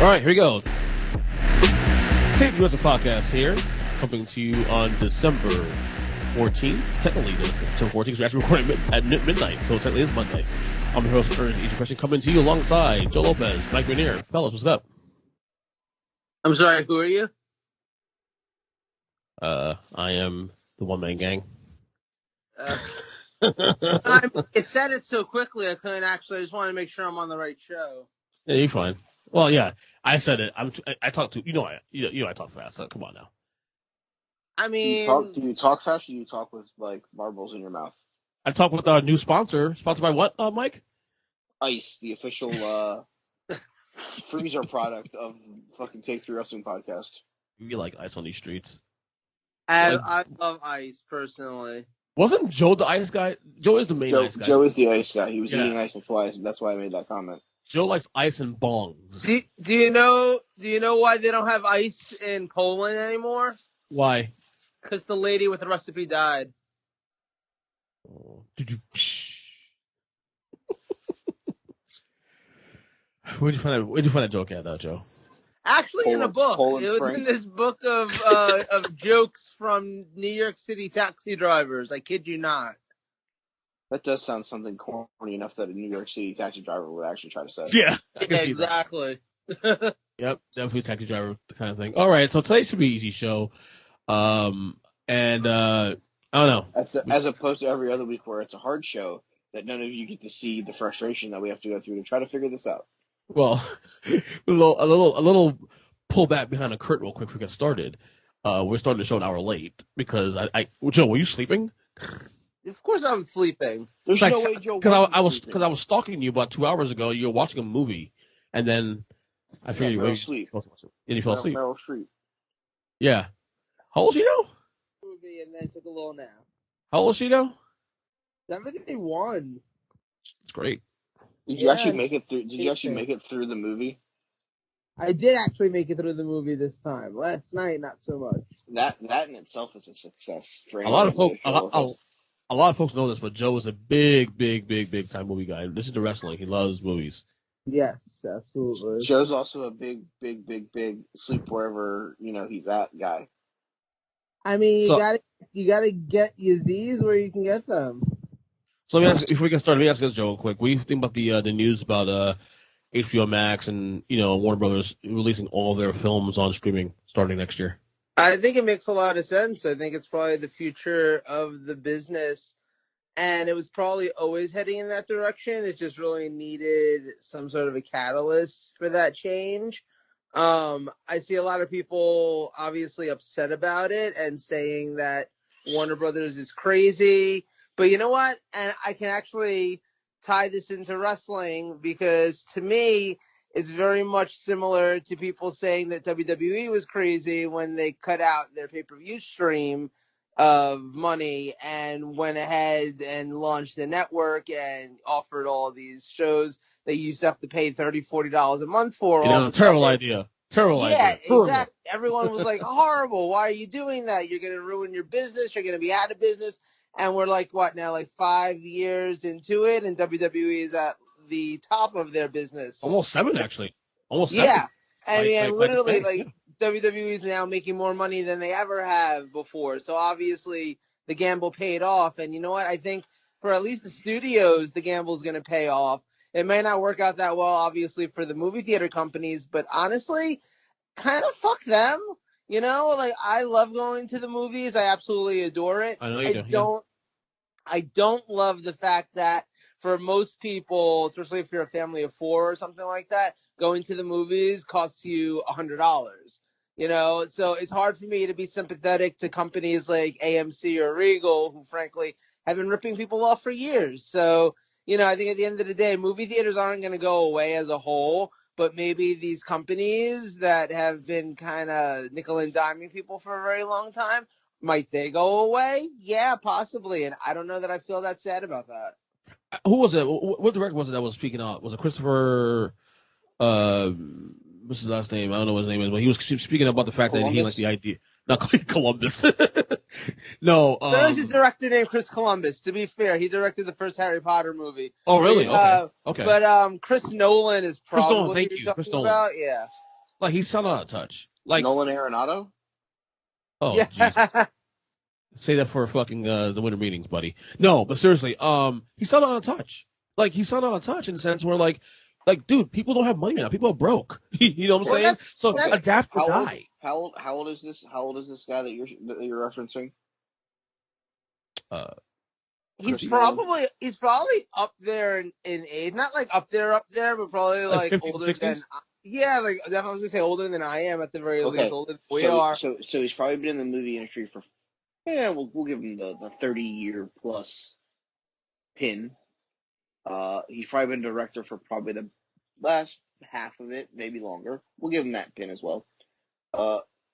All right, here we go. Take the rest of the podcast here, coming to you on December 14th. Technically, December 14th, because we're actually recording at midnight, so technically it's Monday. I'm your host, Earnest. Each question coming to you alongside Joe Lopez, Mike Rainier. Fellas, what's up? I'm sorry, who are you? I am the one-man gang. It said it so quickly, I couldn't actually. I just wanted to make sure I'm on the right show. Yeah, you're fine. Well, yeah, I said it. I talk to I talk fast. So come on now. I mean, do you talk fast, or do you talk with like marbles in your mouth? I talk with our new sponsor. Sponsored by what, Mike? Ice, the official freezer product of fucking Take 3 Wrestling Podcast. You like ice on these streets? I love ice personally. Wasn't Joe the ice guy? Joe is the main ice guy. Joe is the ice guy. He was eating ice. That's why I made that comment. Joe likes ice and bongs. Do you know why they don't have ice in Poland anymore? Why? Because the lady with the recipe died. Where'd you find that joke at, Joe? Actually, in a book. Poland It was Frank. in this book of jokes from New York City taxi drivers. I kid you not. That does sound something corny enough that a New York City taxi driver would actually try to say. Yeah, I can see exactly. That. Yep, definitely taxi driver kind of thing. All right, so today should be an easy show. I don't know. As opposed to every other week where it's a hard show that none of you get to see the frustration that we have to go through to try to figure this out. Well, a little pull back behind the curtain real quick before we get started. We're starting the show an hour late because Joe, were you sleeping? Of course I was sleeping. There's no way Joe because I was stalking you about 2 hours ago. You were watching a movie, and then I figured you were asleep. And you fell asleep. Meryl Streep. Yeah. How old is she now? Movie and then took a little nap. How old is she now? 71. It's great. Did you actually make it through? Did you actually make it through the movie? I did actually make it through the movie this time. Last night, not so much. That in itself is a success. For A lot of folks know this, but Joe is a big time movie guy. Listen to wrestling. He loves movies. Yes, absolutely. Joe's also a big sleep wherever he's at guy. I mean, you gotta get your Z's where you can get them. So let me ask, before we get started, let me ask this, Joe, real quick. What do you think about the news about HBO Max and Warner Brothers releasing all their films on streaming starting next year? I think it makes a lot of sense. I think it's probably the future of the business, and it was probably always heading in that direction. It just really needed some sort of a catalyst for that change. I see a lot of people obviously upset about it and saying that Warner Brothers is crazy. But you know what? And I can actually tie this into wrestling because to me, it's very much similar to people saying that WWE was crazy when they cut out their pay-per-view stream of money and went ahead and launched the network and offered all these shows that you used to have to pay $30, $40 a month for. Terrible idea. Terrible idea. Yeah, exactly. Everyone was like, horrible. Why are you doing that? You're going to ruin your business. You're going to be out of business. And we're like, what now, like 5 years into it, and WWE is at the top of their business. Almost 7, actually. Almost 7. Yeah. I mean, literally, WWE is now making more money than they ever have before. So obviously, the gamble paid off. And you know what? I think for at least the studios, the gamble is going to pay off. It may not work out that well, obviously, for the movie theater companies, but honestly, kind of fuck them. I love going to the movies. I absolutely adore it. I know you do. I don't love the fact that for most people, especially if you're a family of 4 or something like that, going to the movies costs you $100. So it's hard for me to be sympathetic to companies like AMC or Regal, who frankly have been ripping people off for years. So, I think at the end of the day, movie theaters aren't going to go away as a whole. But maybe these companies that have been kind of nickel and diming people for a very long time, might they go away? Yeah, possibly. And I don't know that I feel that sad about that. Who was it? What director was it that was speaking out? Was it Christopher? What's his last name? I don't know what his name is, but he was speaking about the fact that he liked the idea. Not Columbus. No. There is a director named Chris Columbus. To be fair, he directed the first Harry Potter movie. Oh, really? Okay. But Chris Nolan is probably Chris Nolan, thank you. Chris Nolan. About. Yeah. Like he's still not out of touch. Like Nolan Arenado? oh Yeah. jeez. Say that for fucking the winter meetings, buddy. No, but seriously, he's still not out of touch. Like he's still not out of touch in the sense where like, dude, people don't have money now. People are broke. You know what I'm Well, saying? So Okay. adapt or How old? die. How old is this? How old is this guy that you're referencing? Uh, He's Chris probably up there in age, not like up there, but probably like like 50s, older than 60s. yeah, like I was gonna say older than I am at the very least, Okay. older than we are. So he's probably been in the movie industry for we'll give him the 30-year plus pin. He's probably been director for probably the last half of it, maybe longer. We'll give him that pin as well.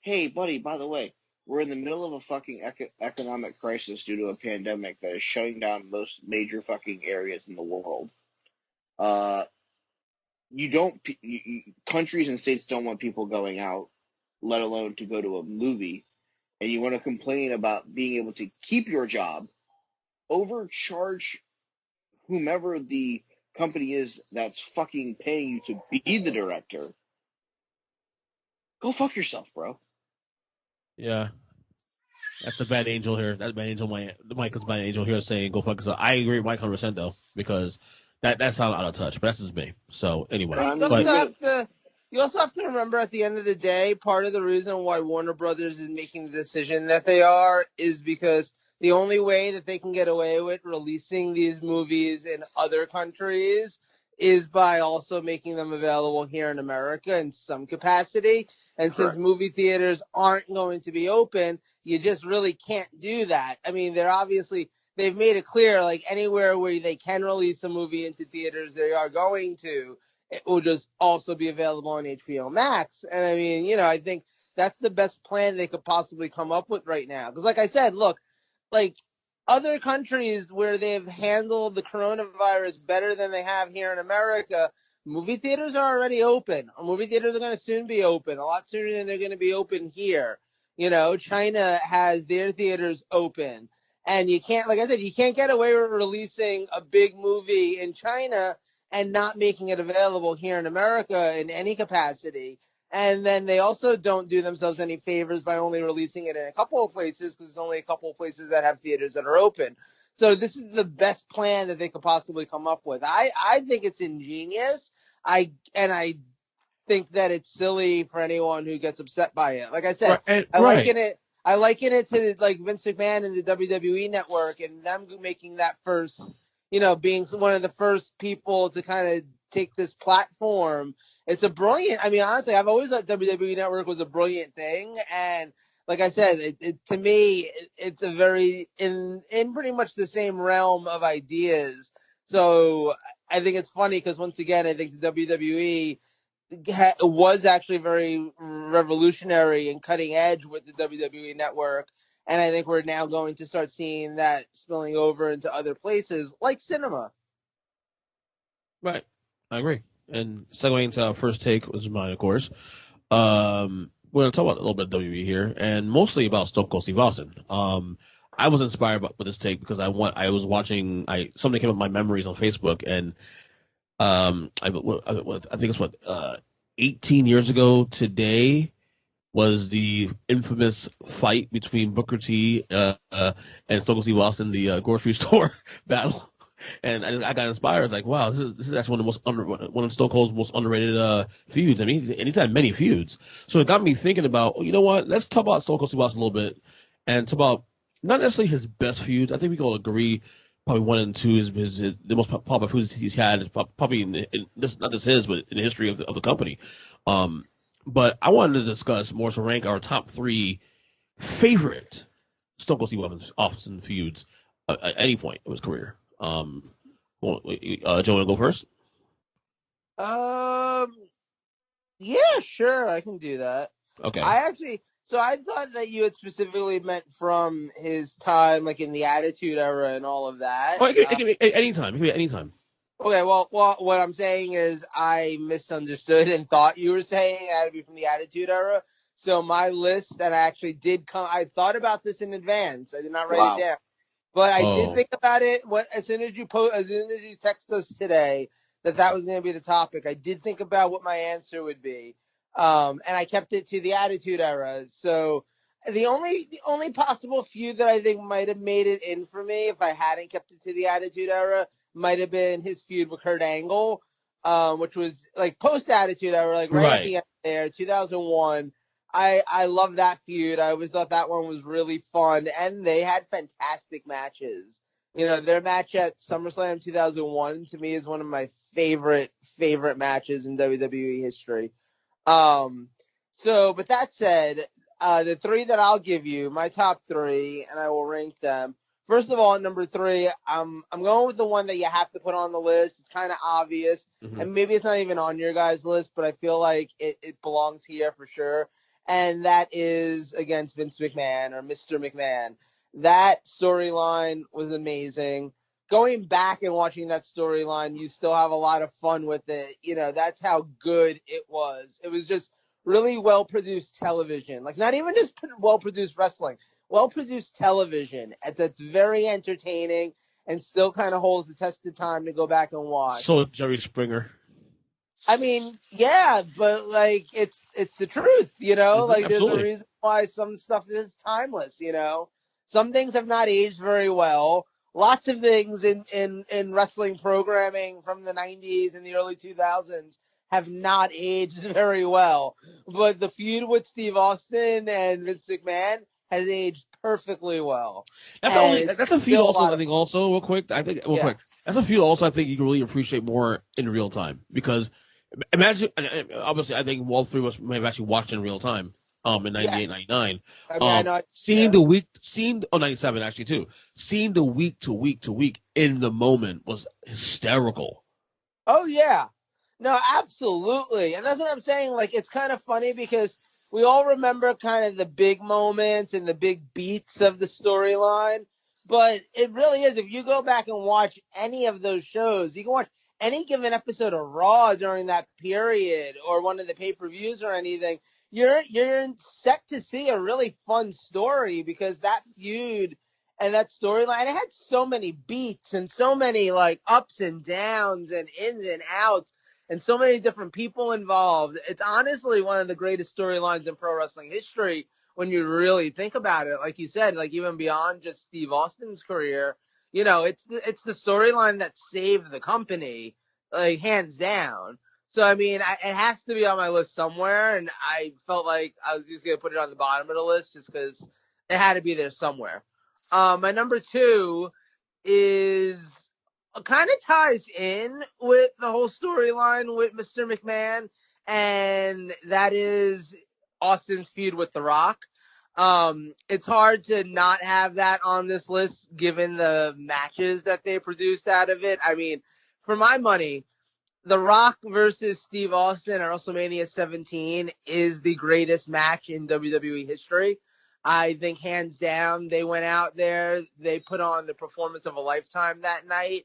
Hey, buddy, by the way, we're in the middle of a fucking economic crisis due to a pandemic that is shutting down most major fucking areas in the world. Countries and states don't want people going out, let alone to go to a movie, and you want to complain about being able to keep your job, overcharge whomever the company is that's fucking paying you to be the director. Go fuck yourself, bro. Yeah, that's the bad angel here. That's bad angel. Michael's bad angel here saying go fuck yourself. I agree with Mike 100% though because that sounded out of touch. But that's just me. So anyway, You also have to remember at the end of the day, part of the reason why Warner Brothers is making the decision that they are is because the only way that they can get away with releasing these movies in other countries is by also making them available here in America in some capacity. And Correct. since movie theaters aren't going to be open, you just really can't do that. I mean, they've made it clear, like anywhere where they can release a movie into theaters, they are going to. It will just also be available on HBO Max. And I mean, I think that's the best plan they could possibly come up with right now. Because like I said, look, like other countries where they've handled the coronavirus better than they have here in America, movie theaters are already open. Movie theaters are going to soon be open, a lot sooner than they're going to be open here. China has their theaters open. And you can't, like I said, you can't get away with releasing a big movie in China and not making it available here in America in any capacity. And then they also don't do themselves any favors by only releasing it in a couple of places because there's only a couple of places that have theaters that are open. So this is the best plan that they could possibly come up with. I think it's ingenious. I think that it's silly for anyone who gets upset by it. Like I said, I liken it to like Vince McMahon and the WWE Network and them making that first, being one of the first people to kind of take this platform. It's a brilliant. I mean, honestly, I've always thought WWE Network was a brilliant thing, and like I said, to me, it's a very in pretty much the same realm of ideas. So I think it's funny because once again, I think the WWE was actually very revolutionary and cutting edge with the WWE Network. And I think we're now going to start seeing that spilling over into other places like cinema. Right. I agree. And segueing into our first take, which is mine, of course. We're going to talk about a little bit of WWE here, and mostly about Stone Cold Steve Austin. I was inspired with this take because I was watching. Something came up in my memories on Facebook, and I think it's 18 years ago today was the infamous fight between Booker T and Stone Cold Steve Austin, the grocery store battle. And I got inspired. I was like, wow, this is actually one of Stone Cold's most underrated feuds. I mean, he's had many feuds. So it got me thinking about, you know what? Let's talk about Stone Cold Steve Austin a little bit and talk about not necessarily his best feuds. I think we can all agree probably 1 and 2 is the most popular feuds he's had, probably in this, not just his, but in the history of the company. But I wanted to discuss more so rank our top 3 favorite Stone Cold Steve Austin feuds at any point of his career. Joe, want to go first? Yeah, sure, I can do that. Okay. So I thought that you had specifically meant from his time, like in the Attitude Era and all of that. Oh, it can be anytime. It can be anytime. Okay, well, what I'm saying is I misunderstood and thought you were saying it had to be from the Attitude Era. So my list that I actually did I thought about this in advance. I did not write it down. But I did think about it as soon as you text us today that was going to be the topic. I did think about what my answer would be. And I kept it to the Attitude Era. So the only possible feud that I think might have made it in for me if I hadn't kept it to the Attitude Era might have been his feud with Kurt Angle, which was like post Attitude Era, like right at the end there, 2001. I love that feud. I always thought that one was really fun, and they had fantastic matches. Their match at SummerSlam 2001 to me is one of my favorite matches in WWE history. But that said, the three that I'll give you, my top three, and I will rank them. First of all, at number 3, I'm going with the one that you have to put on the list. It's kind of obvious, and maybe it's not even on your guys' list, but I feel like it belongs here for sure. And that is against Vince McMahon or Mr. McMahon. That storyline was amazing. Going back and watching that storyline, you still have a lot of fun with it. That's how good it was. It was just really well-produced television. Like, not even just well-produced wrestling, well-produced television that's very entertaining and still kind of holds the test of time to go back and watch. So Jerry Springer. I mean, yeah, but like it's the truth, Like Absolutely. there's a reason why some stuff is timeless, Some things have not aged very well. Lots of things in wrestling programming from the 90s and the early 2000s have not aged very well. But the feud with Steve Austin and Vince McMahon has aged perfectly well. That's a feud also, I think, also, real quick. Quick. That's a feud also I think you can really appreciate more in real time. Because imagine, obviously, I think all three of us may have actually watched in real time. In 98, 99. I mean, seeing 97 actually too. Seeing the week to week in the moment was hysterical. Oh yeah. No, absolutely. And that's what I'm saying. Like, it's kind of funny because we all remember kind of the big moments and the big beats of the storyline. But it really is. If you go back and watch any of those shows, you can watch any given episode of Raw during that period or one of the pay-per-views or anything. You're set to see a really fun story because that feud and that storyline, it had so many beats and so many like ups and downs and ins and outs and so many different people involved. It's honestly one of the greatest storylines in pro wrestling history when you really think about it. Like you said, like even beyond just Steve Austin's career, it's the storyline that saved the company, like hands down. So, I mean, it has to be on my list somewhere, and I felt like I was just going to put it on the bottom of the list just because it had to be there somewhere. My number 2 is kind of ties in with the whole storyline with Mr. McMahon, and that is Austin's feud with The Rock. It's hard to not have that on this list given the matches that they produced out of it. I mean, for my money, The Rock versus Steve Austin at WrestleMania 17 is the greatest match in WWE history. I think hands down, they went out there, they put on the performance of a lifetime that night.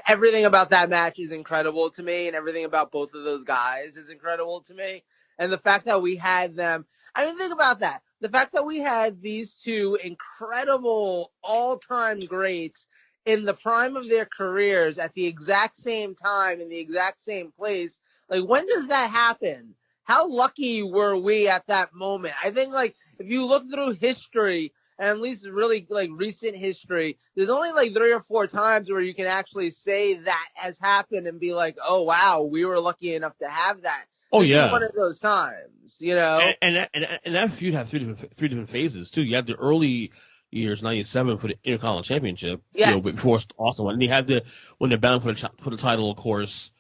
Everything about that match is incredible to me, and everything about both of those guys is incredible to me. And the fact that we had them, I mean, think about that. The fact that we had these two incredible all-time greats in the prime of their careers at the exact same time in the exact same place. Like, when does that happen? How lucky were we at that moment? I think, like, if you look through history, and at least really, like, recent history, there's only, like, 3 or 4 times where you can actually say that has happened and be like, oh, wow, we were lucky enough to have that. Oh, this yeah. is one of those times, And that feud had three different phases, too. You had the early years, 97 for the Intercontinental Championship, yes. Before Austin won. And you had when they're bound for the title, of course.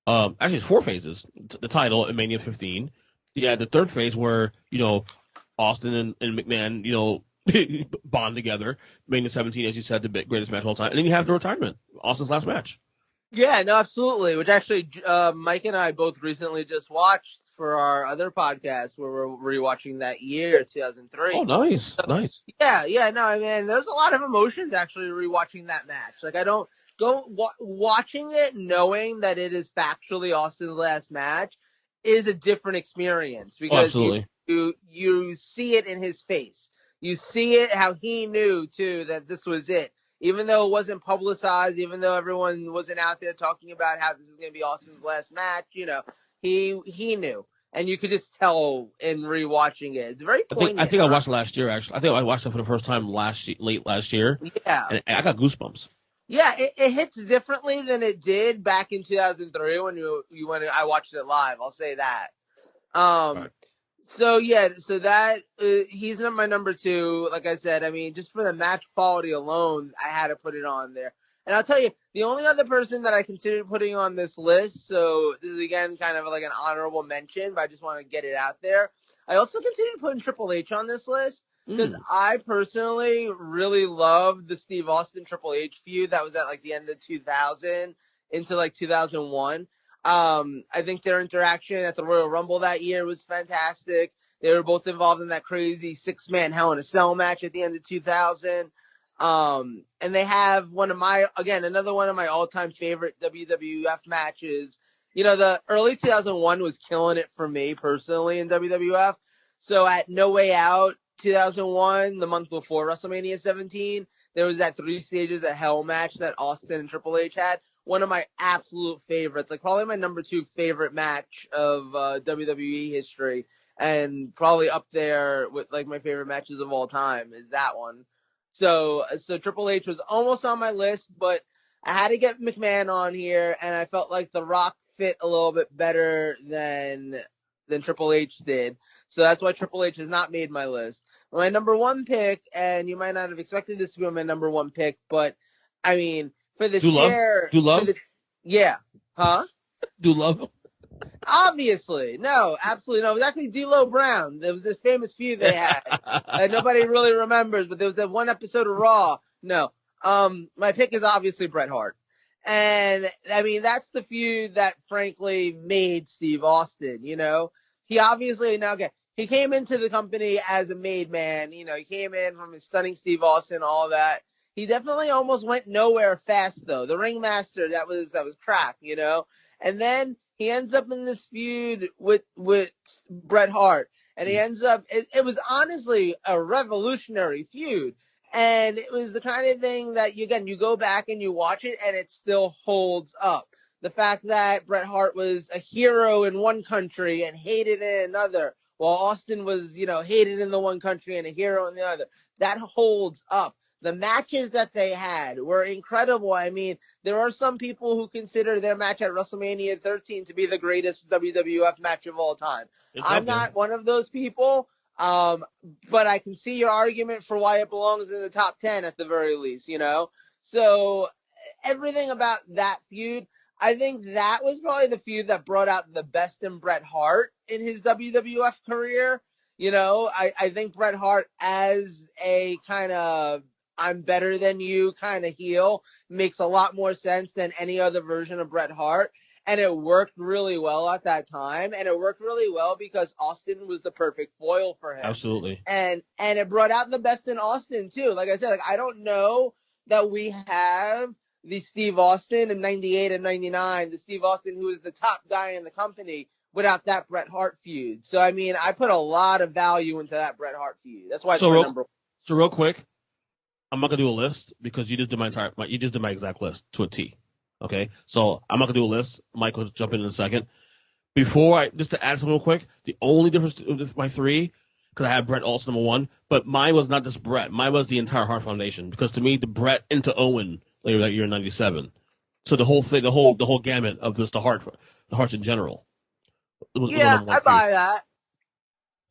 Actually, it's 4 phases. The title in Mania 15. You had the third phase where, Austin and McMahon, bond together. Mania 17, as you said, the greatest match of all time. And then you have the retirement, Austin's last match. Yeah, no, absolutely. Which actually, Mike and I both recently just watched for our other podcast where we're rewatching that year, 2003. Oh, nice, nice. Yeah, no, I mean, there's a lot of emotions actually rewatching that match. Like, I don't go watching it knowing that it is factually Austin's last match is a different experience because you see it in his face. You see it how he knew too that this was it. Even though it wasn't publicized, even though everyone wasn't out there talking about how this is going to be Austin's last match, he knew, and you could just tell in rewatching it. It's very poignant. I think I watched it last year. Actually, I think I watched it for the first time late last year. Yeah, and I got goosebumps. Yeah, it hits differently than it did back in 2003 when I watched it live. I'll say that. Right. So that he's my number 2. Like I said, I mean, just for the match quality alone, I had to put it on there. And I'll tell you, the only other person that I considered putting on this list, so this is again kind of like an honorable mention, but I just want to get it out there. I also considered putting Triple H on this list because I personally really loved the Steve Austin Triple H feud that was at like the end of 2000 into like 2001. I think their interaction at the Royal Rumble that year was fantastic. They were both involved in that crazy 6-man Hell in a Cell match at the end of 2000. And they have another one of my all-time favorite WWF matches. You know, the early 2001 was killing it for me personally in WWF. So at No Way Out 2001, the month before WrestleMania 17, there was that 3 stages of Hell match that Austin and Triple H had. One of my absolute favorites, like probably my number 2 favorite match of WWE history, and probably up there with like my favorite matches of all time is that one. So Triple H was almost on my list, but I had to get McMahon on here, and I felt like The Rock fit a little bit better than Triple H did. So that's why Triple H has not made my list. My number 1 pick, and you might not have expected this to be my number 1 pick, but I mean, for the share. Do love? Yeah. Huh? Do love? Obviously. No, absolutely no. It was actually D'Lo Brown. There was this famous feud they had that nobody really remembers, but there was that one episode of Raw. No. My pick is obviously Bret Hart. And, I mean, that's the feud that, frankly, made Steve Austin, you know? He obviously, he came into the company as a made man. You know, he came in from his Stunning Steve Austin, all that. He definitely almost went nowhere fast, though. The ringmaster, that was crap, you know? And then he ends up in this feud with Bret Hart. And he ends up, it was honestly a revolutionary feud. And it was the kind of thing that, you go back and you watch it and it still holds up. The fact that Bret Hart was a hero in one country and hated in another, while Austin was, hated in the one country and a hero in the other. That holds up. The matches that they had were incredible. I mean, there are some people who consider their match at WrestleMania 13 to be the greatest WWF match of all time. I'm not one of those people, but I can see your argument for why it belongs in the top 10 at the very least, you know? So everything about that feud, I think that was probably the feud that brought out the best in Bret Hart in his WWF career. You know, I think Bret Hart as a kind of I'm better than you kind of heel makes a lot more sense than any other version of Bret Hart. And it worked really well at that time. And it worked really well because Austin was the perfect foil for him. Absolutely. And it brought out the best in Austin too. Like I said, I don't know that we have the Steve Austin in 98 and 99, the Steve Austin who is the top guy in the company without that Bret Hart feud. So, I mean, I put a lot of value into that Bret Hart feud. That's why it's my number 1. So real quick, I'm not gonna do a list because you just did my exact list to a T. Okay, so I'm not gonna do a list. Mike will jump in a second. Just to add something real quick, the only difference with my 3, because I had Bret also number 1, but mine was not just Bret. Mine was the entire Hart Foundation, because to me, the Bret into Owen later that year in '97. So the whole thing, the whole gamut of just the Hearts in general. I buy that.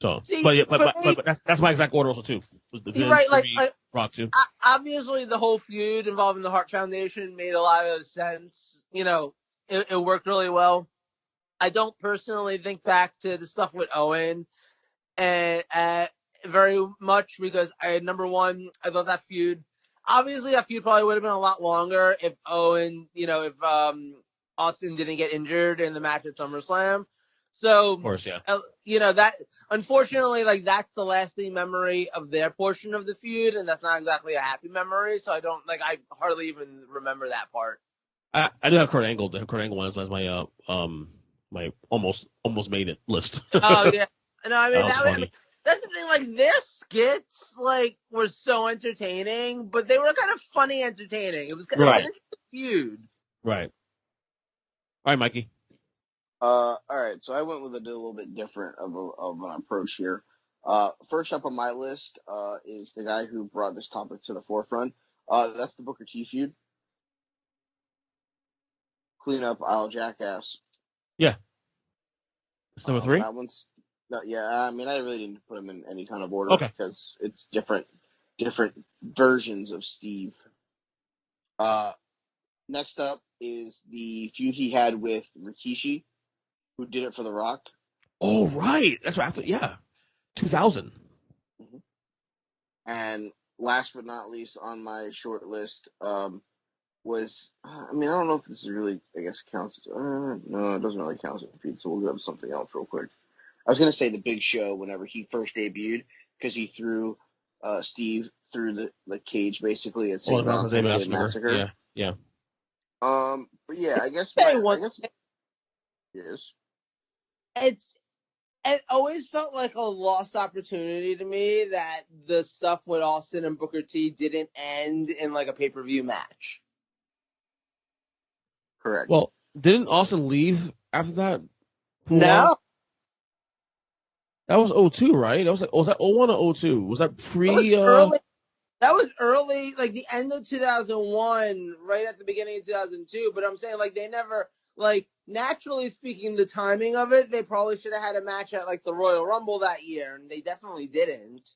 So, but that's my exact order also too. You're right, Rock too. Obviously, the whole feud involving the Hart Foundation made a lot of sense. You know, it worked really well. I don't personally think back to the stuff with Owen and very much because number 1, I thought that feud. Obviously, that feud probably would have been a lot longer if Owen, if Austin didn't get injured in the match at SummerSlam. So, of course, yeah. That unfortunately, that's the lasting memory of their portion of the feud, and that's not exactly a happy memory. So I hardly even remember that part. I do have Kurt Angle. The Kurt Angle one as my my almost made it list. Oh yeah, no, I mean that's the thing. Their skits were so entertaining, but they were kind of funny entertaining. It was kind of an interesting feud. Right. All right, Mikey. All right, so I went with a little bit different of an approach here. First up on my list is the guy who brought this topic to the forefront. That's the Booker T feud. Clean up aisle jackass. Yeah. It's number 3? That one's yeah. I mean, I really didn't put him in any kind of order Okay. because it's different versions of Steve. Next up is the feud he had with Rikishi, who did it for The Rock. Oh, right. That's what happened. Yeah. 2000. Mm-hmm. And last but not least on my short list was, I mean, I don't know if this is really, I guess, counts. No, it doesn't really count as a feud, so we'll go to something else real quick. I was going to say the Big Show whenever he first debuted, because he threw Steve through the cage, basically, at St. Valentine's Day Massacre. Yeah. But yeah, I guess yes. It always felt like a lost opportunity to me that the stuff with Austin and Booker T didn't end in like a pay-per-view match. Correct. Well, didn't Austin leave after that? No. That was 02, right? Was that 01 or 02? Was that pre? That was early, like the end of 2001, right at the beginning of 2002. But I'm saying, like, they never, like, naturally speaking, the timing of it, they probably should have had a match at, like, the Royal Rumble that year, and they definitely didn't.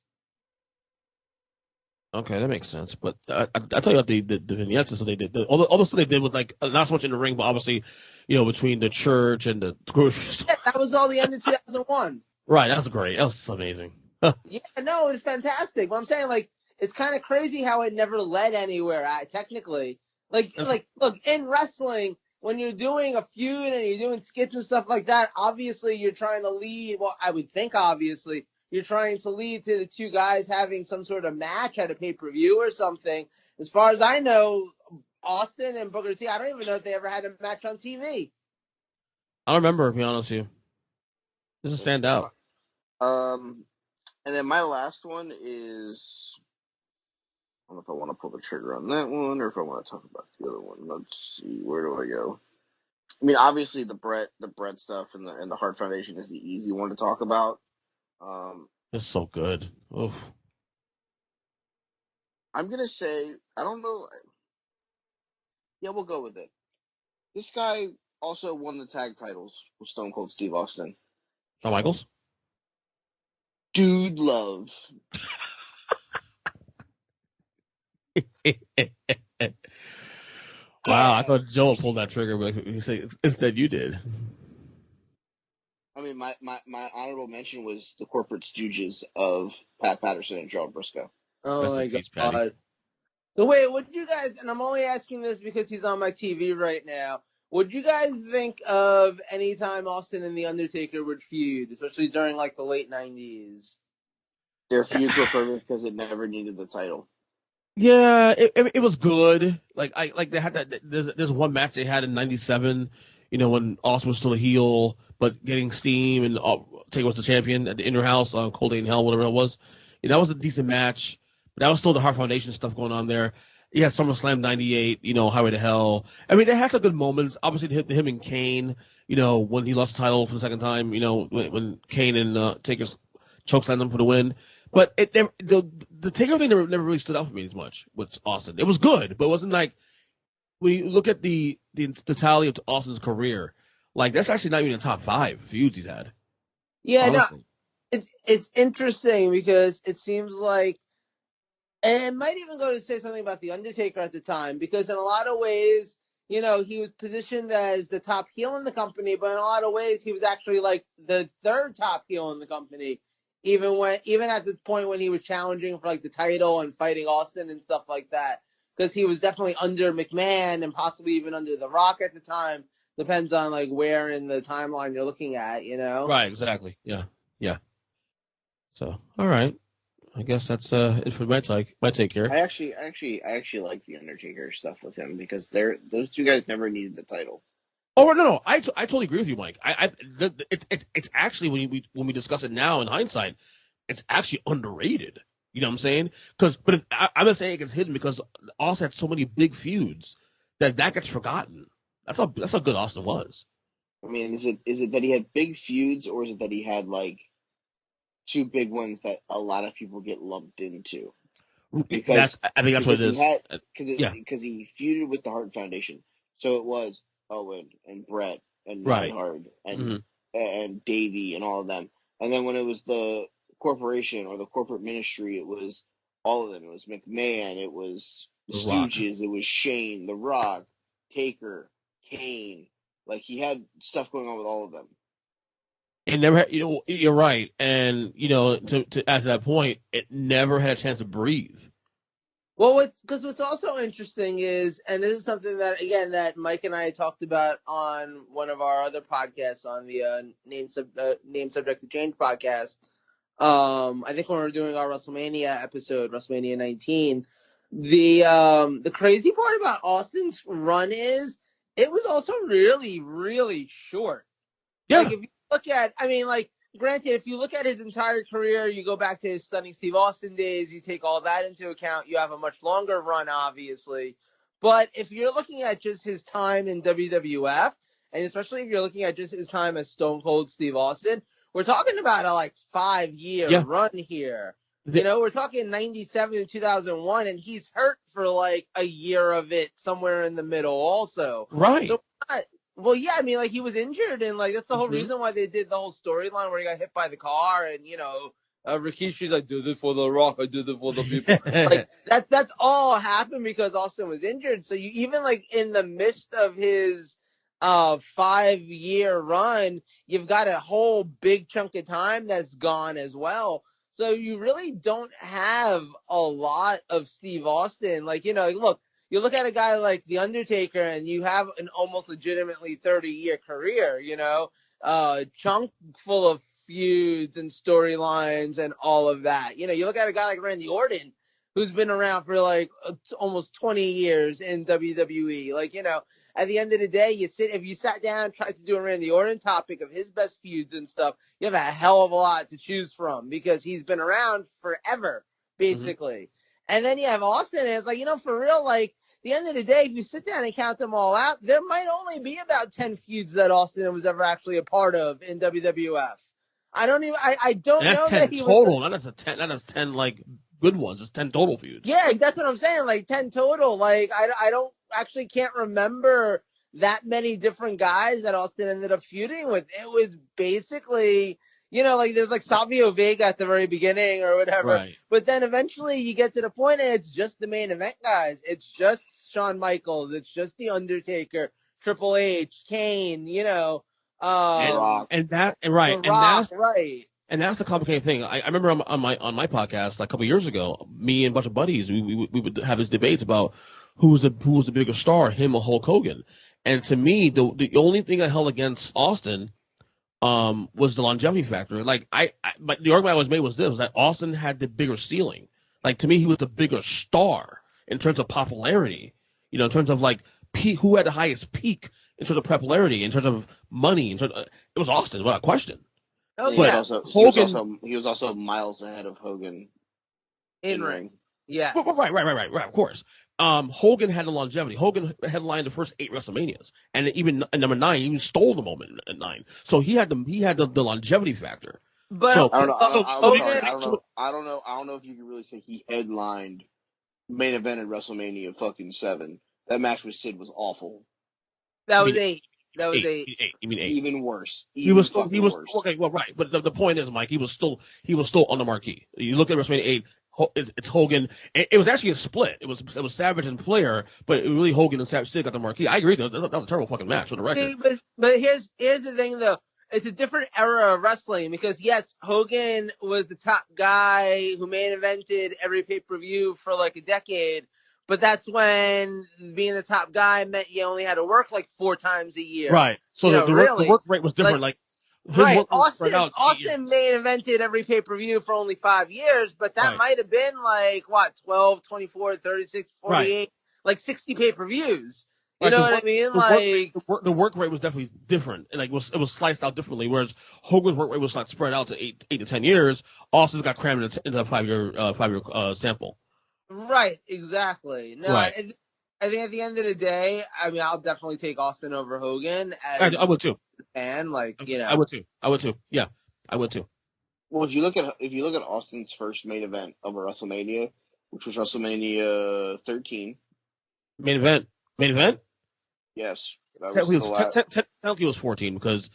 Okay, that makes sense. But I tell you what, the vignettes, so they did. All the stuff they did was, like, not so much in the ring, but obviously, between the church and the grocery store. Yeah, that was all the end of 2001. Right, that was great. That was amazing. Yeah, no, it's fantastic. But I'm saying, like, it's kind of crazy how it never led anywhere, technically. Like, look, in wrestling, when you're doing a feud and you're doing skits and stuff like that, obviously you're trying to lead, well, I would think obviously, you're trying to lead to the two guys having some sort of match at a pay-per-view or something. As far as I know, Austin and Booker T, I don't even know if they ever had a match on TV. I don't remember, to be honest with you. Doesn't stand out. And then my last one is, I don't know if I want to pull the trigger on that one or if I want to talk about the other one. Let's see, where do I go? I mean, obviously the Brett stuff and the Hart Foundation is the easy one to talk about. It's so good. Oof. I'm gonna say, I don't know. Yeah, we'll go with it. This guy also won the tag titles with Stone Cold Steve Austin. Shawn Michaels? Dude Love. Wow, I thought Joe pulled that trigger, but he said instead you did. I mean, my honorable mention was the corporate stooges of Pat Patterson and Joe Briscoe. Oh my God. So wait, what did you guys, and I'm only asking this because he's on my TV right now, what did you guys think of any time Austin and The Undertaker would feud, especially during like the late 90s? Their feuds were perfect because it never needed the title. Yeah, it was good. Like they had that. There's one match they had in '97. When Austin was still a heel, but getting steam and Taker was the champion at the Inner House on Cold Day in Hell, whatever it was. That was a decent match, but that was still the Hart Foundation stuff going on there. You had SummerSlam '98. Highway to Hell. I mean, they had some good moments. Obviously, him and Kane. When he lost the title for the second time. When Kane and Taker chokeslammed him for the win. But the Taker thing never really stood out for me as much with Austin. It was good, but it wasn't like when you look at the totality of Austin's career, like that's actually not even in the top 5 feuds he's had. Yeah, honestly. No, it's interesting because it seems like, and it might even go to say something about The Undertaker at the time, because in a lot of ways, he was positioned as the top heel in the company, but in a lot of ways he was actually like the third top heel in the company. Even at the point when he was challenging for like the title and fighting Austin and stuff like that, because he was definitely under McMahon and possibly even under The Rock at the time. Depends on like where in the timeline you're looking at, Right, exactly. Yeah. So, all right, I guess that's it for my take here. I actually like the Undertaker stuff with him because those two guys never needed the title. Oh no! I totally agree with you, Mike. It's actually when we discuss it now in hindsight, it's actually underrated. You know what I'm saying? But I'm not saying it gets hidden because Austin had so many big feuds that gets forgotten. That's how good Austin was. I mean, is it that he had big feuds, or is it that he had like two big ones that a lot of people get lumped into? Because I think that's what it he is. had Yeah, because he feuded with the Hart Foundation, so it was Owen and Brett and right. Neidhart Hmm. and Davey and all of them. And then when it was the corporation or the corporate ministry, it was all of them. It was McMahon, it was the The Rock. Stooges, it was Shane, The Rock, Taker, Kane. Like he had stuff going on with all of them. It never had, you're right. And, to add to that point, it never had a chance to breathe. Well, what's also interesting is, and this is something that again that Mike and I talked about on one of our other podcasts on the Name Subject to Change podcast. I think when we were doing our WrestleMania episode, WrestleMania 19, the crazy part about Austin's run is it was also really, really short. Yeah. Like if you look at, I mean, like granted, if you look at his entire career, you go back to his Stunning Steve Austin days, you take all that into account, you have a much longer run, obviously. But if you're looking at just his time in WWF, and especially if you're looking at just his time as Stone Cold Steve Austin, we're talking about a like 5-year run here. We're talking 97 to 2001, and he's hurt for like a year of it somewhere in the middle also. Right. So well, yeah, I mean, like, he was injured, and, like, that's the whole reason why they did the whole storyline where he got hit by the car, and, Rikishi's like, do this for The Rock, I did it for the people. Like, that's all happened because Austin was injured. So you even, like, in the midst of his 5-year run, you've got a whole big chunk of time that's gone as well. So you really don't have a lot of Steve Austin. Like, look, you look at a guy like The Undertaker and you have an almost legitimately 30-year career, chunk full of feuds and storylines and all of that. You look at a guy like Randy Orton, who's been around for like almost 20 years in WWE. Like, at the end of the day, if you sat down, tried to do a Randy Orton topic of his best feuds and stuff, you have a hell of a lot to choose from because he's been around forever, basically. Mm-hmm. And then you have Austin, and it's like, for real, like, at the end of the day, if you sit down and count them all out, there might only be about 10 feuds that Austin was ever actually a part of in WWF. I don't know that he total. Was not as 10 like good ones. It's 10 total feuds. Yeah, that's what I'm saying. Like 10 total. Like I don't actually can't remember that many different guys that Austin ended up feuding with. It was basically, like there's like Savio Vega at the very beginning or whatever. Right. But then eventually you get to the point and it's just the main event guys. It's just Shawn Michaels. It's just The Undertaker, Triple H, Kane, right. And that's the complicated thing. I remember on my podcast like a couple years ago, me and a bunch of buddies, we would have these debates about who was the bigger star, him or Hulk Hogan. And to me, the only thing I held against Austin was the longevity factor. Like but the argument I was made was that Austin had the bigger ceiling. Like to me, he was the bigger star in terms of popularity. In terms of like who had the highest peak in terms of popularity, in terms of money. It was Austin, without question. Oh, but yeah. He was also miles ahead of Hogan in ring. Yeah. Right. Of course. Hogan had the longevity. Hogan headlined the first 8 WrestleManias, and even at number 9, he even stole the moment at 9. So he had the longevity factor. But so, I don't know if you can really say he headlined main event at WrestleMania fucking 7. That match with Sid was awful. That was 8. That was 8. You mean 8? Even worse. He was okay. Well, right, but the point is, Mike, he was still on the marquee. You look at WrestleMania 8, it's Hogan. It was actually a split. It was Savage and Flair, but really Hogan and Savage still got the marquee. I agree. That was a terrible fucking match for the record. But here's the thing though. It's a different era of wrestling because yes, Hogan was the top guy who main evented every pay-per-view for like a decade. But that's when being the top guy meant you only had to work like 4 times a year. Right. So the work rate was different. Right. Austin main evented every pay-per-view for only 5 years, but that might have been like, 12, 24, 36, 48, like 60 pay-per-views. You know what I mean? The work rate was definitely different. Like it was sliced out differently. Whereas Hogan's work rate was like spread out to 8 to 10 years. Austin's got crammed into a 5-year sample. Right, exactly. No, right. I think at the end of the day, I mean, I'll definitely take Austin over Hogan. I would too. fan. Like, you know. I would too. Yeah, I would too. Well, if you look at Austin's first main event of a WrestleMania, which was WrestleMania 13, Main event. yes, that was Technically, the last. technically it was 14 because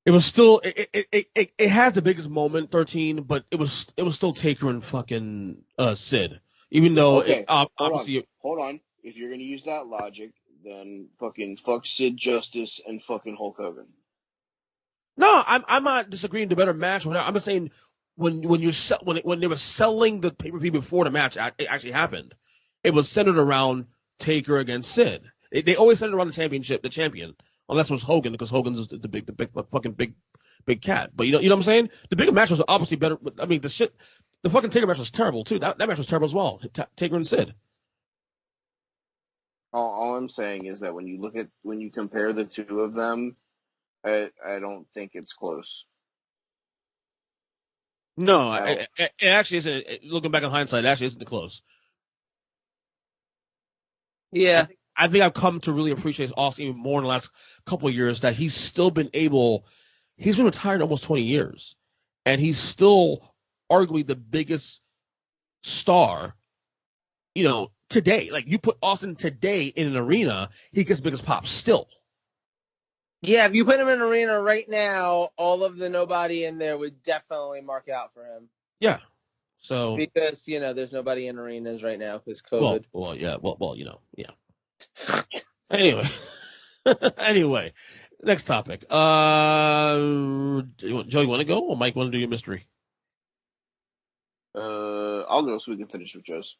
it was still it has the biggest moment 13, but it was still Taker and fucking Sid. Even though Okay, obviously hold on. If you're gonna use that logic, then fucking fuck Sid Justice and fucking Hulk Hogan. no, I'm not disagreeing the better match. I'm just saying when they were selling the pay per view before the match actually happened, it was centered around Taker against Sid. They always centered around the champion, unless it was Hogan because Hogan's the big fucking big cat. But you know what I'm saying? The bigger match was obviously better. I mean the fucking Taker match was terrible too. That match was terrible as well. Taker and Sid. All I'm saying is that when you compare the two of them, I don't think it's close. No, it actually isn't. Looking back in hindsight, it actually isn't close. Yeah. I think I've come to really appreciate Austin even more in the last couple of years that he's still been able. He's been retired almost 20 years, and he's still arguably the biggest star. You know, today, like you put Austin today in an arena, he gets the biggest pop still. Yeah, if you put him in an arena right now, all of the nobody in there would definitely mark out for him. Yeah. So because there's nobody in arenas right now because COVID. Well, yeah. Anyway, next topic. Joe, you want to go, or Mike want to do your mystery? I'll go so we can finish with Joe's.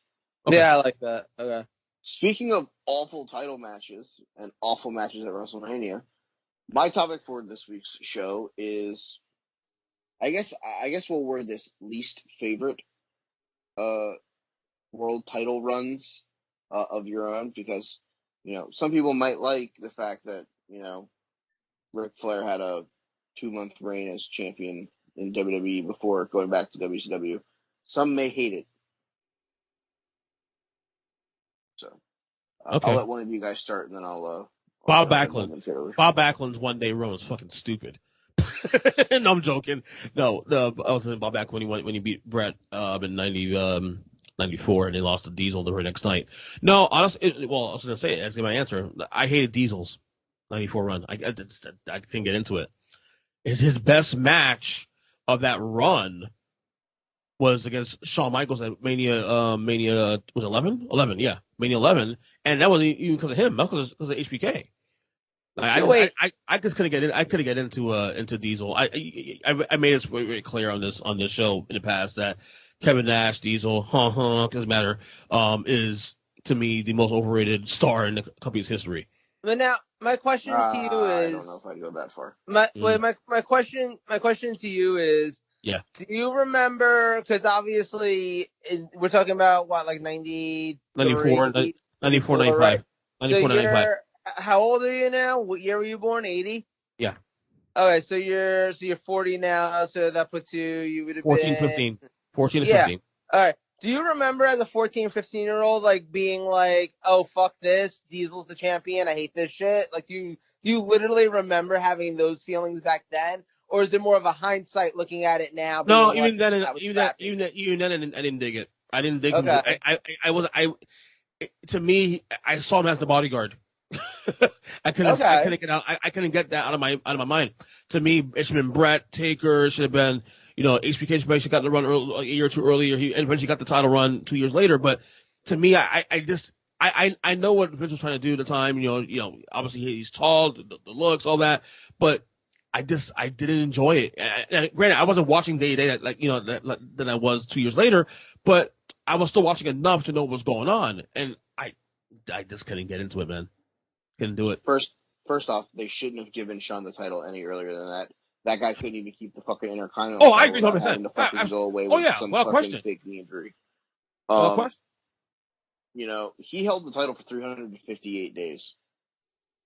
Okay. Yeah, I like that. Okay. Speaking of awful title matches and awful matches at WrestleMania, my topic for this week's show is, I guess we'll word this least favorite world title runs of your own, because some people might like the fact that Ric Flair had a 2-month reign as champion in WWE before going back to WCW. Some may hate it. So okay. I'll let one of you guys start, and then I'll Bob Backlund. Bob Backlund's one-day run was fucking stupid. No, I'm joking. No, I was saying Bob Backlund when he beat Brett in 94, and they lost to Diesel the very next night. No, honestly, I was going to say, that's my answer. I hated Diesel's 94 run. I couldn't get into it. His best match of that run was against Shawn Michaels at Mania was 11? 11, yeah. Mania 11. And that wasn't even because of him. That was because of HBK. I just couldn't get in. I couldn't get into Diesel. I made it very clear on this show in the past that Kevin Nash, Diesel, doesn't matter, is to me the most overrated star in the company's history. But now my question to you is, I don't know if I'd go that far. My question to you is, yeah. Do you remember? Because obviously we're talking about what, like 94, 95. Right? 94, 95. How old are you now? What year were you born? 80? Yeah. Okay, so you're 40 now, so that puts you would have 14, been 15. 14 to 15. All right. Do you remember as a 14, 15-year-old like being like, "Oh, fuck this. Diesel's the champion. I hate this shit." Like do you literally remember having those feelings back then? Or is it more of a hindsight looking at it now? No, even then, I didn't dig it. I didn't dig him. To me, I saw him as the bodyguard. I couldn't get that out of my mind. To me, it should have been Brett, Taker, should have been, HBK should have gotten the run a year or two earlier. He eventually got the title run 2 years later. But to me, I know what Vince was trying to do at the time. Obviously he's tall, the looks, all that. But I didn't enjoy it. And granted, I wasn't watching day to day than I was 2 years later, but I was still watching enough to know what was going on. And I just couldn't get into it, man. Couldn't do it. First off, they shouldn't have given Shawn the title any earlier than that. That guy couldn't even keep the fucking Intercontinental. Oh, I agree 100%. To fucking go away with some fucking fake knee injury. Question. He held the title for 358 days.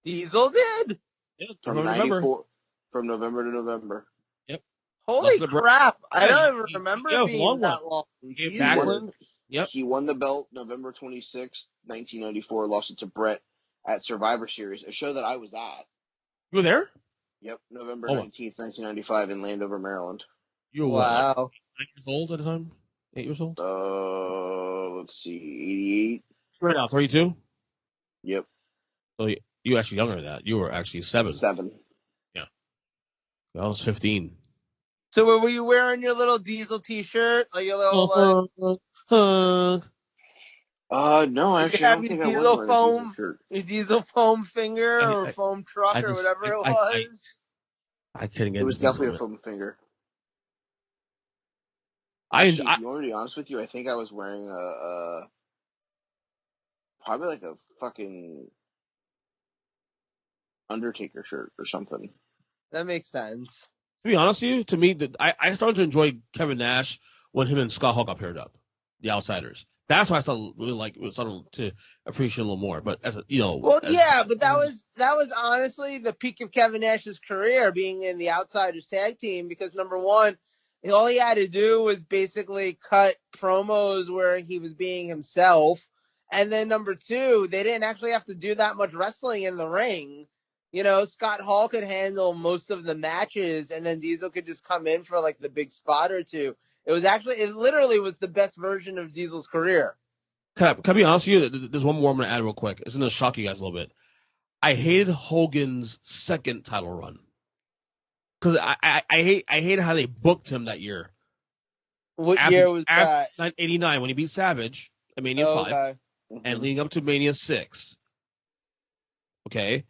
Diesel did. Yeah, from 94, from November to November. Yep. Holy crap! I don't even remember being that long. He won the belt November 26th, 1994. Lost it to Brett at Survivor Series, a show that I was at. You were there? Yep, November Oh, 19th, 1995 in Landover, Maryland. you were what, like Wow. 8 years old at the time? 8 years old? Let's see, 88. Right now, 32? Yep, So you were actually younger than that. You were actually 7. 7. Yeah. I was 15. So were you wearing your little Diesel T-shirt, like your little No, did you actually, I have don't think I was wearing a Diesel shirt. your Diesel foam finger or I, foam truck I or just, whatever it was? I couldn't It get was into Diesel, definitely a man. foam finger. I, Actually, if you want me to be honest with you, I think I was wearing probably like a fucking Undertaker shirt or something. That makes sense. to be honest with you, to me, I started to enjoy Kevin Nash when him and Scott Hall got paired up, the Outsiders. That's why I started started to appreciate a little more. But Well, yeah, but that was honestly the peak of Kevin Nash's career, being in the Outsiders tag team, because number one, all he had to do was basically cut promos where he was being himself, and then number two, they didn't actually have to do that much wrestling in the ring. Scott Hall could handle most of the matches, and then Diesel could just come in for like the big spot or two. It literally was the best version of Diesel's career. can I be honest with you? There's one more I'm going to add real quick. It's going to shock you guys a little bit. I hated Hogan's second title run because I hate how they booked him that year. What year was that? 1989 when he beat Savage at Mania 5 Okay. and leading up to Mania 6. Okay,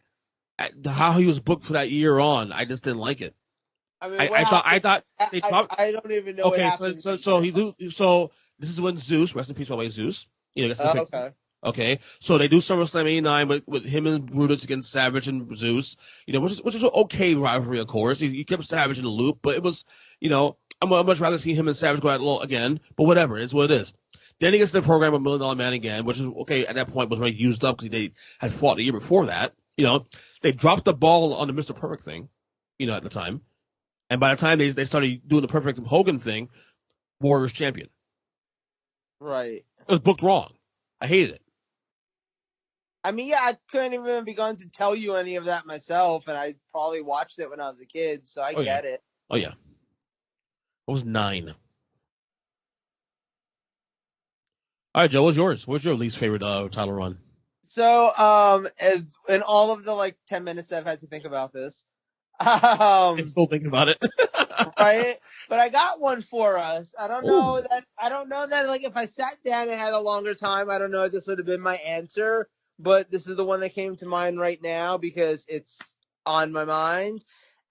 how he was booked for that year on, I just didn't like it. I mean, I thought they dropped. I don't even know what Okay, happened. so this is when Zeus, rest in peace, always Zeus. That's the picture. Okay. Okay, so they do SummerSlam '89 with him and Brutus against Savage and Zeus. Which is an okay rivalry, of course. You kept Savage in the loop, but it was, I'd much rather see him and Savage go at it again. But whatever, it's what it is. Then he gets to the program of $1 Million Man again, which is okay at that point was already used up because they had fought the year before that. They dropped the ball on the Mr. Perfect thing, at the time. And by the time they started doing the Perfect Hogan thing, Warriors champion. Right. It was booked wrong. I hated it. I mean, yeah, I couldn't even begun to tell you any of that myself, and I probably watched it when I was a kid, so I get it. Oh, yeah. I was 9. All right, Joe, what's yours? What's your least favorite title run? So, in all of the 10 minutes I've had to think about this, I'm still thinking about it. right? But I got one for us. I don't know that if I sat down and had a longer time, I don't know if this would have been my answer, but this is the one that came to mind right now because it's on my mind.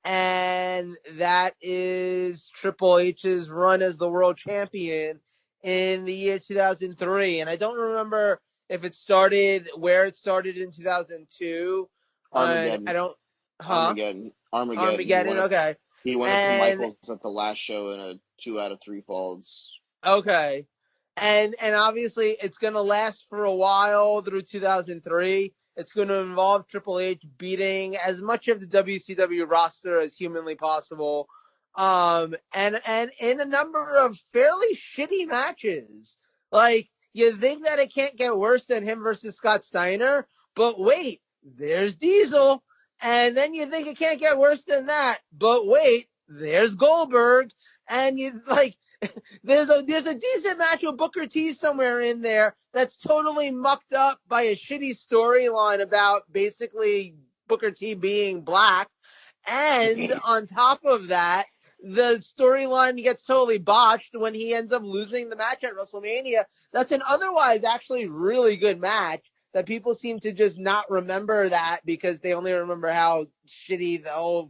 And that is Triple H's run as the world champion in the year 2003. And I don't remember if it started where it started in 2002. Armageddon. I don't. Armageddon. Okay. He went up to Michaels at the last show in a 2 out of 3 falls. Okay. And obviously it's going to last for a while through 2003. It's going to involve Triple H beating as much of the WCW roster as humanly possible. And in a number of fairly shitty matches. You think that it can't get worse than him versus Scott Steiner, but wait, there's Diesel. And then you think it can't get worse than that, but wait, there's Goldberg. And there's a decent match with Booker T somewhere in there that's totally mucked up by a shitty storyline about basically Booker T being black. And on top of that, the storyline gets totally botched when he ends up losing the match at WrestleMania. That's an otherwise actually really good match that people seem to just not remember that because they only remember how shitty the whole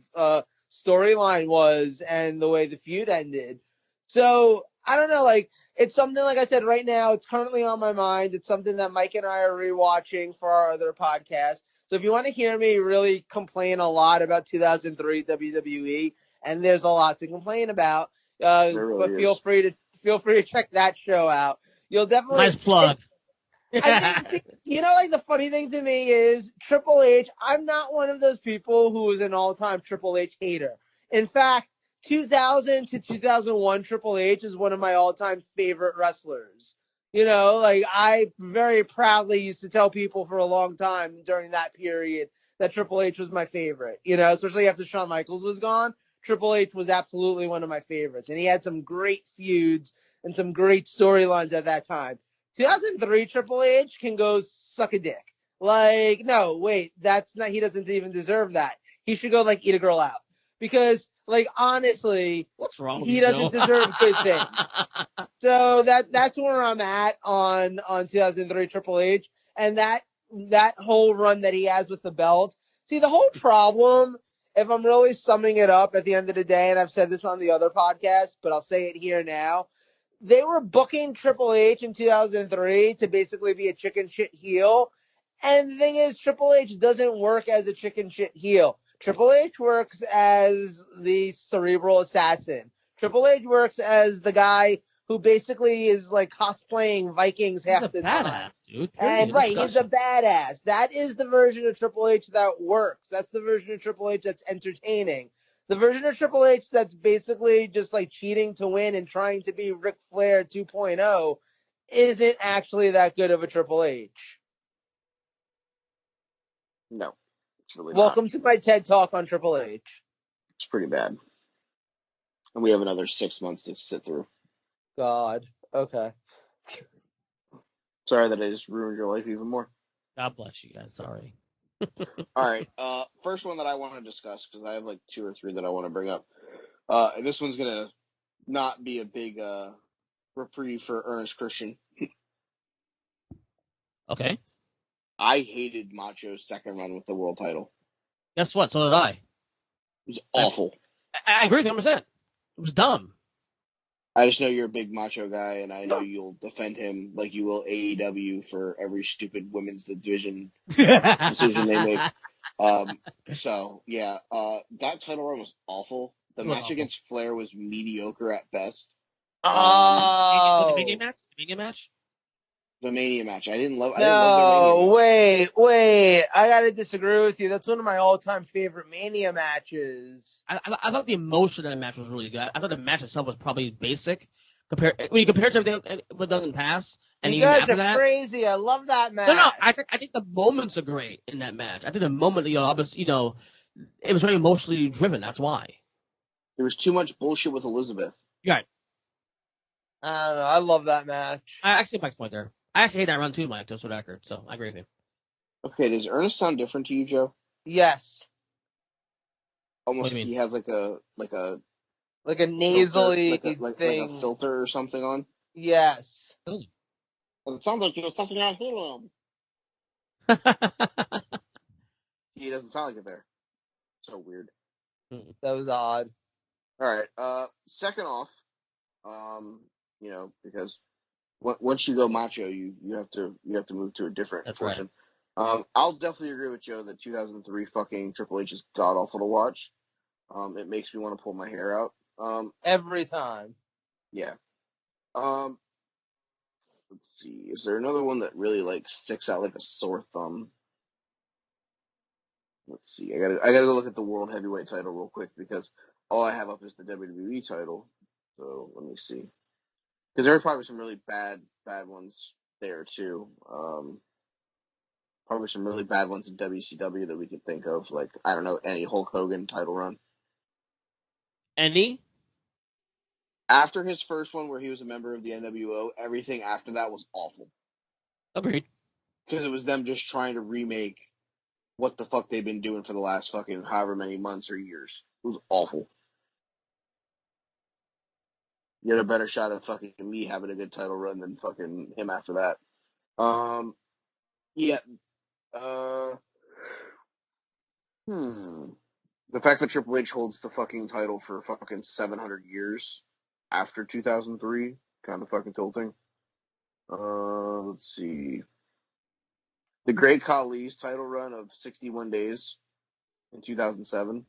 storyline was and the way the feud ended. So, I don't know, it's something, like I said, right now, it's currently on my mind. It's something that Mike and I are rewatching for our other podcast. So if you want to hear me really complain a lot about 2003 WWE, and there's a lot to complain about, but feel free to check that show out. You'll definitely... Nice plug. I mean, the funny thing to me is Triple H, I'm not one of those people who is an all-time Triple H hater. In fact, 2000 to 2001 Triple H is one of my all-time favorite wrestlers. I very proudly used to tell people for a long time during that period that Triple H was my favorite. Especially after Shawn Michaels was gone, Triple H was absolutely one of my favorites, and he had some great feuds and some great storylines at that time. 2003 Triple H can go suck a dick. Like, no, wait, that's not. He doesn't even deserve that. He should go eat a girl out because, honestly, what's wrong with he you, doesn't Joe? deserve good things. So that's where I'm at on 2003 Triple H, and that whole run that he has with the belt. See, the whole problem, if I'm really summing it up at the end of the day, and I've said this on the other podcast, but I'll say it here now, they were booking Triple H in 2003 to basically be a chicken shit heel. And the thing is, Triple H doesn't work as a chicken shit heel. Triple H works as the cerebral assassin. Triple H works as the guy who basically is cosplaying Vikings half the time. Badass, dude. And right, he's a badass. That is the version of Triple H that works. That's the version of Triple H that's entertaining. The version of Triple H that's basically just cheating to win and trying to be Ric Flair 2.0 isn't actually that good of a Triple H. No, it's really Welcome not. to my TED Talk on Triple H. It's pretty bad. And we have another 6 months to sit through. God. Okay. Sorry that I just ruined your life even more. God bless you guys. Sorry. All right. First one that I want to discuss, because I have 2 or 3 that I want to bring up. And this one's going to not be a big reprieve for Ernest Christian. Okay. I hated Macho's second run with the world title. Guess what? So did I. It was awful. I agree with you 100%. It was dumb. I just know you're a big Macho guy, and I know you'll defend him like you will AEW for every stupid women's division decision they make. So, yeah, that title run was awful. The match against Flair was mediocre at best. The Mania match? The Mania match. I didn't love their No, Mania match. wait. I gotta disagree with you. That's one of my all-time favorite Mania matches. I thought the emotion of that match was really good. I thought the match itself was probably basic. When you compare it to everything we've done in the past, and you even guys after are that, crazy. I love that match. No, I think the moments are great in that match. I think the moment, it was very emotionally driven. That's why. There was too much bullshit with Elizabeth. Right. I don't know. I love that match. I actually Mike's point there. I actually hate that run too, Mike. Just for the record, so I agree with you. Okay, does Ernest sound different to you, Joe? Yes. Almost What do you mean? He has like a nasally filter, like a filter or something on. Yes. It sounds like there's something out here on him. He doesn't sound like it there. So weird. That was odd. All right. Second off, because once you go Macho, you have to move to a different portion. Right. I'll definitely agree with Joe that 2003 fucking Triple H is god awful to watch. It makes me want to pull my hair out. Every time. Yeah. Let's see. Is there another one that really sticks out like a sore thumb? Let's see. I gotta go look at the World Heavyweight title real quick because all I have up is the WWE title. So let me see. Because there are probably some really bad ones there too. Probably some really bad ones in WCW that we could think of. I don't know, any Hulk Hogan title run. Any? After his first one where he was a member of the NWO, everything after that was awful. Agreed. Because it was them just trying to remake what the fuck they've been doing for the last fucking however many months or years. It was awful. You had a better shot at fucking me having a good title run than fucking him after that. Yeah. The fact that Triple H holds the fucking title for fucking 700 years after 2003, kind of fucking tilting. Let's see. The Great Khali's title run of 61 days in 2007.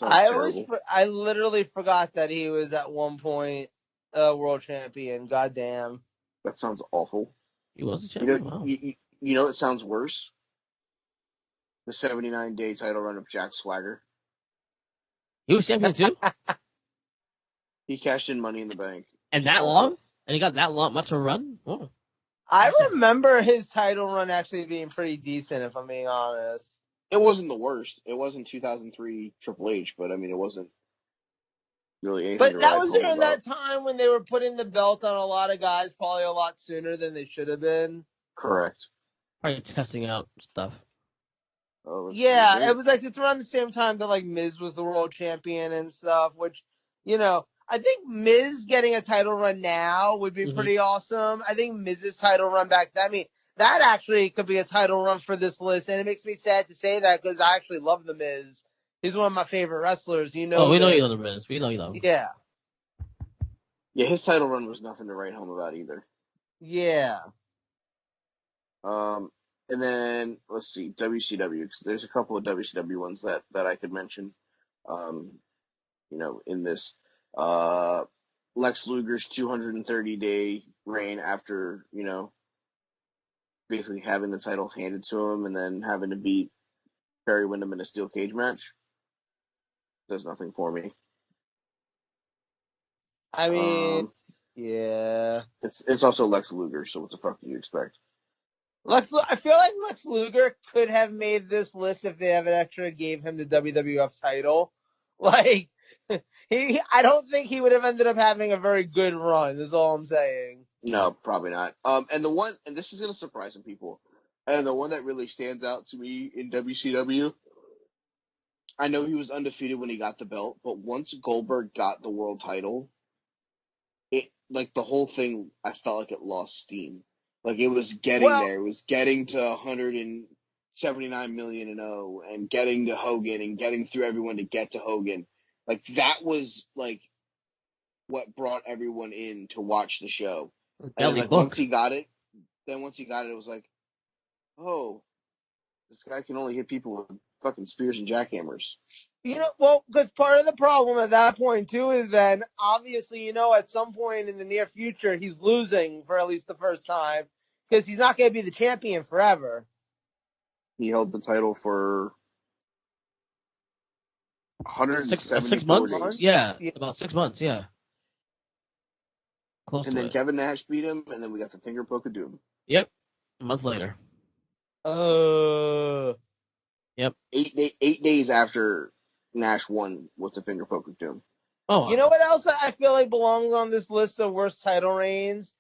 I literally forgot that he was at one point a world champion. Goddamn. That sounds awful. He was a champion. You know it sounds worse? The 79-day title run of Jack Swagger. He was champion too? He cashed in Money in the Bank. And that long? And he got that long much of a run? Oh. I remember his title run actually being pretty decent, if I'm being honest. It wasn't the worst. It wasn't 2003 Triple H, but I mean, it wasn't really anything to But that write was home during about. that time when they were putting the belt on a lot of guys probably a lot sooner than they should have been. Correct. Probably testing out stuff. Oh, let's see. Yeah, it was like it's around the same time that like Miz was the world champion and stuff, which, I think Miz getting a title run now would be pretty awesome. I think Miz's title run back then, I mean, that actually could be a title run for this list, and it makes me sad to say that because I actually love the Miz. He's one of my favorite wrestlers. We know you love the Miz. We know you love him. Yeah. Yeah, his title run was nothing to write home about either. Yeah. And then let's see, WCW, because there's a couple of WCW ones that I could mention. In this, Lex Luger's 230-day reign after, basically having the title handed to him and then having to beat Barry Windham in a steel cage match. Does nothing for me. I mean, yeah. It's also Lex Luger, so what the fuck do you expect? I feel like Lex Luger could have made this list if they ever actually gave him the WWF title. Like, I don't think he would have ended up having a very good run, is all I'm saying. No, probably not. And this is going to surprise some people, and the one that really stands out to me in WCW, I know he was undefeated when he got the belt, but once Goldberg got the world title, like the whole thing, I felt like it lost steam. Like it was getting there. It was getting to 179 million and 0 and getting to Hogan and getting through everyone to get to Hogan. Like that was like what brought everyone in to watch the show. And like once he got it, it was like, oh, this guy can only hit people with fucking spears and jackhammers. Because part of the problem at that point, too, is then, obviously, at some point in the near future, he's losing for at least the first time, because he's not going to be the champion forever. He held the title for 174 months? days. Yeah, about 6 months, yeah. Close and then Kevin Nash beat him, and then we got the finger poke of doom. Yep, a month later. Yep. 8 days after Nash won was the finger poke of doom. Oh, you know what else I feel like belongs on this list of worst title reigns?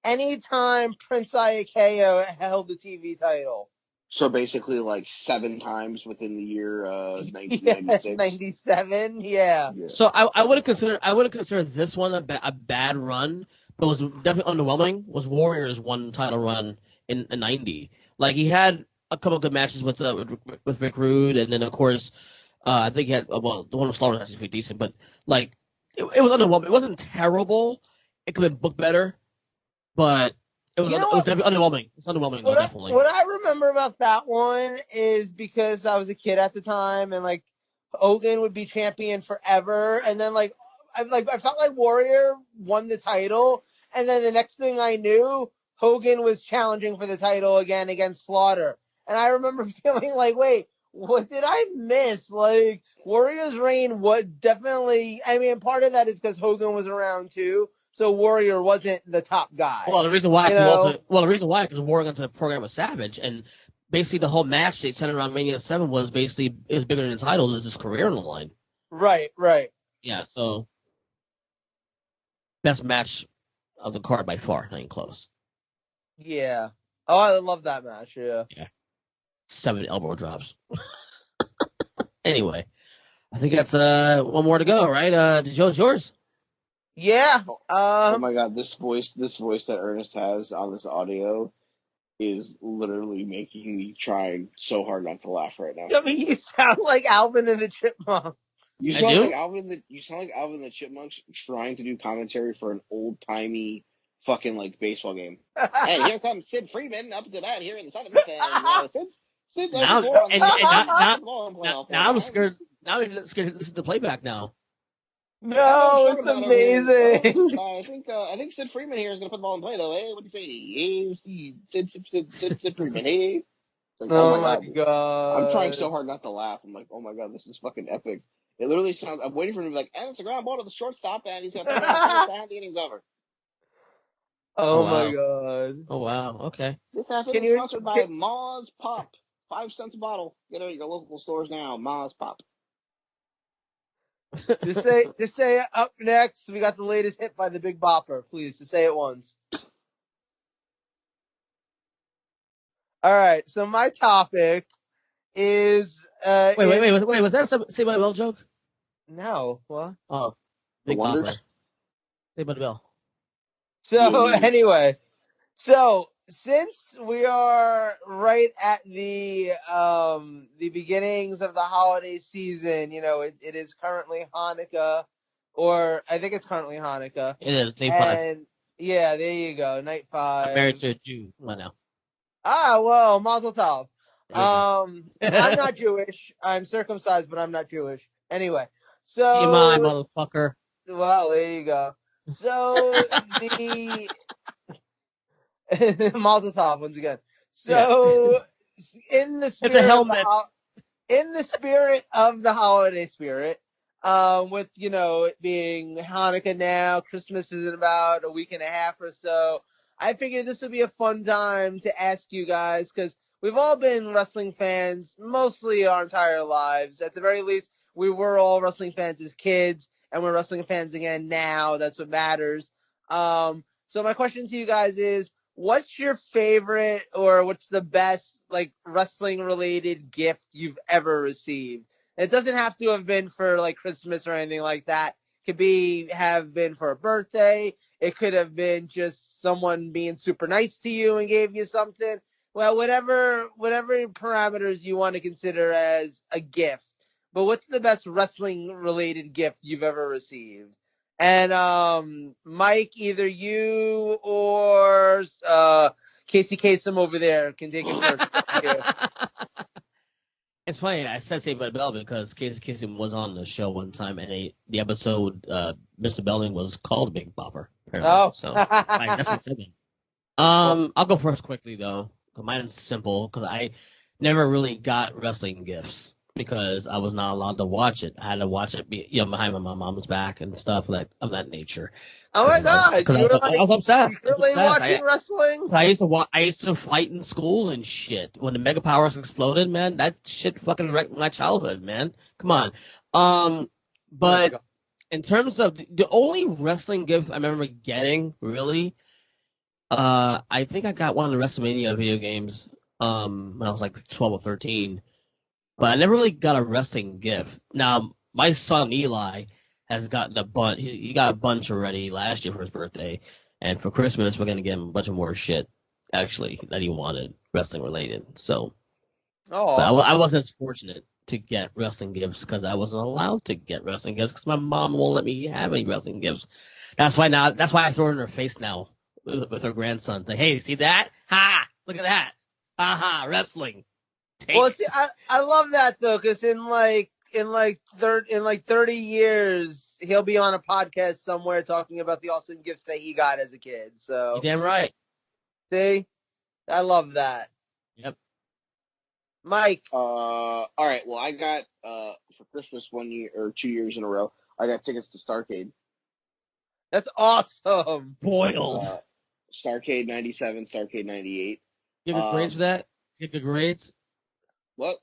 Anytime Prince Iaukea held the TV title. So basically, like 7 times within the year 1996. 97, yeah. So I would have considered this one a bad run, but was definitely underwhelming. Was Warrior's one title run in 90? Like he had a couple of good matches with Rick Rude, and then of course I think he had the one with Slaughter was pretty decent, but like it was underwhelming. It wasn't terrible. It could have been booked better, but it was definitely underwhelming. It's underwhelming, definitely. What I remember about that one is because I was a kid at the time, and like Hogan would be champion forever, and then I felt like Warrior won the title, and then the next thing I knew, Hogan was challenging for the title again against Slaughter, and I remember feeling like, wait, what did I miss? Like Warrior's reign was definitely. I mean, part of that is because Hogan was around too. So Warrior wasn't the top guy. Well, the reason why because Warrior got into the program with Savage, and basically the whole match they centered around Mania 7 was basically bigger than the title, is his career on the line. Right. Yeah, so best match of the card by far, not even close. Yeah. Oh, I love that match. Yeah. 7 elbow drops. Anyway, I think that's one more to go, right? Joe's yours. Yeah. Oh my god, this voice that Earnest has on this audio is literally making me try so hard not to laugh right now. I mean, you sound like Alvin and the Chipmunks. You sound like Alvin and the Chipmunks trying to do commentary for an old timey fucking like baseball game. And here comes Sid Freeman up to bat here in the 7th. And Sid's now I'm scared. Now I'm scared to listen to playback now. No, it's amazing. I think Sid Freeman here is going to put the ball in play, though. Hey, what do you say? Sid Freeman, hey. Like, oh my god. I'm trying so hard not to laugh. I'm like, oh my god, this is fucking epic. It literally sounds. I'm waiting for him to be like, and it's a ground ball to the shortstop, and he's going to put it on the inning's over. Oh, Oh my wow. god. Oh, wow. Okay. This half Can is you sponsored by Ma's Pop. 5 cents a bottle. Get it at your local stores now. Ma's Pop. just say it up next? We got the latest hit by the Big Bopper. Please, just say it once. All right. So my topic is Wait. Was that some Saved by the Bell joke? no what? Oh, The Big Wonders? Bopper. Saved by the Bell. So Yeah. anyway, so since we are right at the beginnings of the holiday season, it is currently Hanukkah, or I think it's currently Hanukkah, It is. Day 5. and yeah, there you go, night I'm married 5. to a Jew. Come on now. Ah, well, Mazel Tov. There you I'm go. not Jewish. I'm circumcised, but I'm not Jewish. Anyway, TMI, so motherfucker. well, there you go. So the Mazel Tov once again. Yeah. So in the It's a spirit of helmet. in the spirit of the holiday spirit, with it being Hanukkah now, Christmas is in about a week and a half or so. I figured this would be a fun time to ask you guys, because we've all been wrestling fans mostly our entire lives. At the very least, we were all wrestling fans as kids, and we're wrestling fans again now. That's what matters. So my question to you guys is, what's your favorite, or what's the best, like, wrestling related gift you've ever received? It doesn't have to have been for like Christmas or anything like that. It could have been for a birthday. It could have been just someone being super nice to you and gave you something. Well, whatever parameters you want to consider as a gift. But what's the best wrestling related gift you've ever received? And Mike, either you or Casey Kasem over there can take it first. It's funny. I said Saved by the Bell because Casey Kasem was on the show one time, and the episode Mr. Belling was called Big Bopper. Apparently. Oh, So that's what said it. I'll go first quickly though. Mine's simple because I never really got wrestling gifts because I was not allowed to watch it. I had to watch it, behind my mom's back and stuff of that nature. Oh my God! Because You were I was obsessed. secretly watching wrestling? I used to fight in school and shit. When the Mega Powers exploded, man, that shit fucking wrecked my childhood, man. Come on. But in terms of the only wrestling gift I remember getting, really, I think I got one of the WrestleMania video games, when I was like 12 or 13. But I never really got a wrestling gift. Now, my son Eli has gotten a bunch. He got a bunch already last year for his birthday, and for Christmas we're gonna get him a bunch of more shit, actually, that he wanted, wrestling related. So, but I wasn't as fortunate to get wrestling gifts because I wasn't allowed to get wrestling gifts because my mom won't let me have any wrestling gifts. That's why I throw it in her face now with her grandson. Like, hey, see that? Ha! Look at that! Ha! Wrestling. Well, see, I love that though, because in 30 years he'll be on a podcast somewhere talking about the awesome gifts that he got as a kid. So you're damn right. See, I love that. Yep. Mike. All right. Well, I got for Christmas 1 year or 2 years in a row, I got tickets to Starcade. That's awesome. Boiled. Starcade 97, Starcade 98. You get good grades for that? You get good grades? What?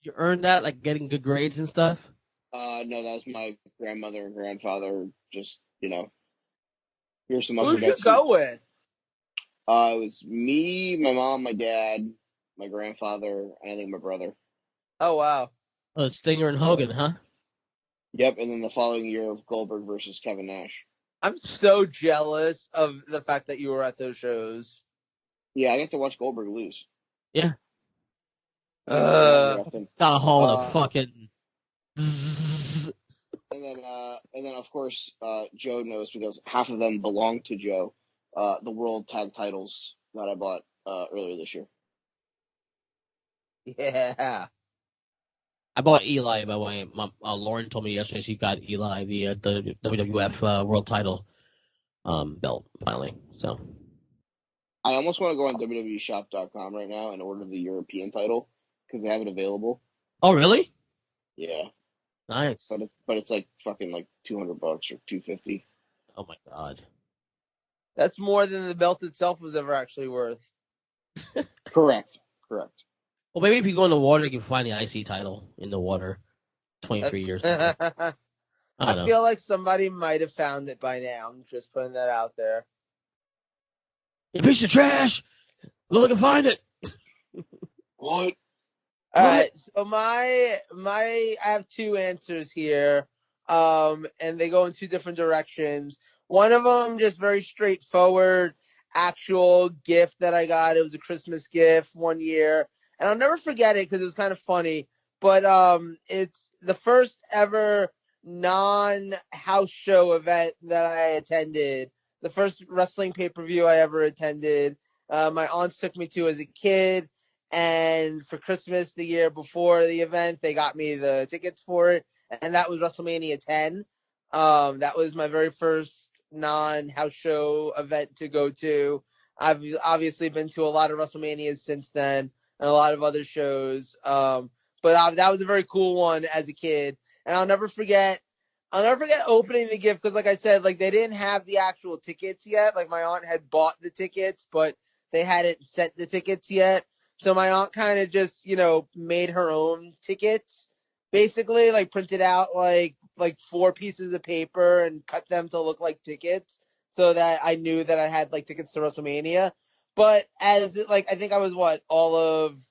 You earned that, like getting good grades and stuff? No, that was my grandmother and grandfather. Just, here's some Who'd you go with? It was me, my mom, my dad, my grandfather, and I think my brother. Oh, wow. Oh, Stinger and Hogan, huh? Yep, and then the following year of Goldberg versus Kevin Nash. I'm so jealous of the fact that you were at those shows. Yeah, I got to watch Goldberg lose. Yeah. Uh, Got a haul of fucking. And then of course, Joe knows because half of them belong to Joe. The world tag titles that I bought earlier this year. Yeah. I bought Eli, by the way. Lauren told me yesterday she got Eli the WWF world title belt finally. So I almost want to go on WWEshop.com right now and order the European title because they have it available. Oh, really? Yeah. Nice. But it's like fucking like $200 or $250. Oh my God. That's more than the belt itself was ever actually worth. Correct. Well, maybe if you go in the water, you can find the IC title in the water 23 years later. I I don't know. feel like somebody might have found it by now. I'm just putting that out there. You piece of trash! Look and find it! What? All right, so I have two answers here, and they go in two different directions. One of them just very straightforward, actual gift that I got. It was a Christmas gift one year, and I'll never forget it because it was kind of funny. But it's the first ever non-house show event that I attended. The first wrestling pay-per-view I ever attended. My aunts took me to as a kid. And for Christmas the year before the event, they got me the tickets for it, and that was WrestleMania 10. That was my very first non-house show event to go to. I've obviously been to a lot of WrestleManias since then, and a lot of other shows. But that was a very cool one as a kid, and I'll never forget. I'll never forget opening the gift because, like I said, like they didn't have the actual tickets yet. Like my aunt had bought the tickets, but they hadn't sent the tickets yet. So my aunt kind of just, made her own tickets, basically, like printed out like 4 pieces of paper and cut them to look like tickets, so that I knew that I had like tickets to WrestleMania. But I think I was all of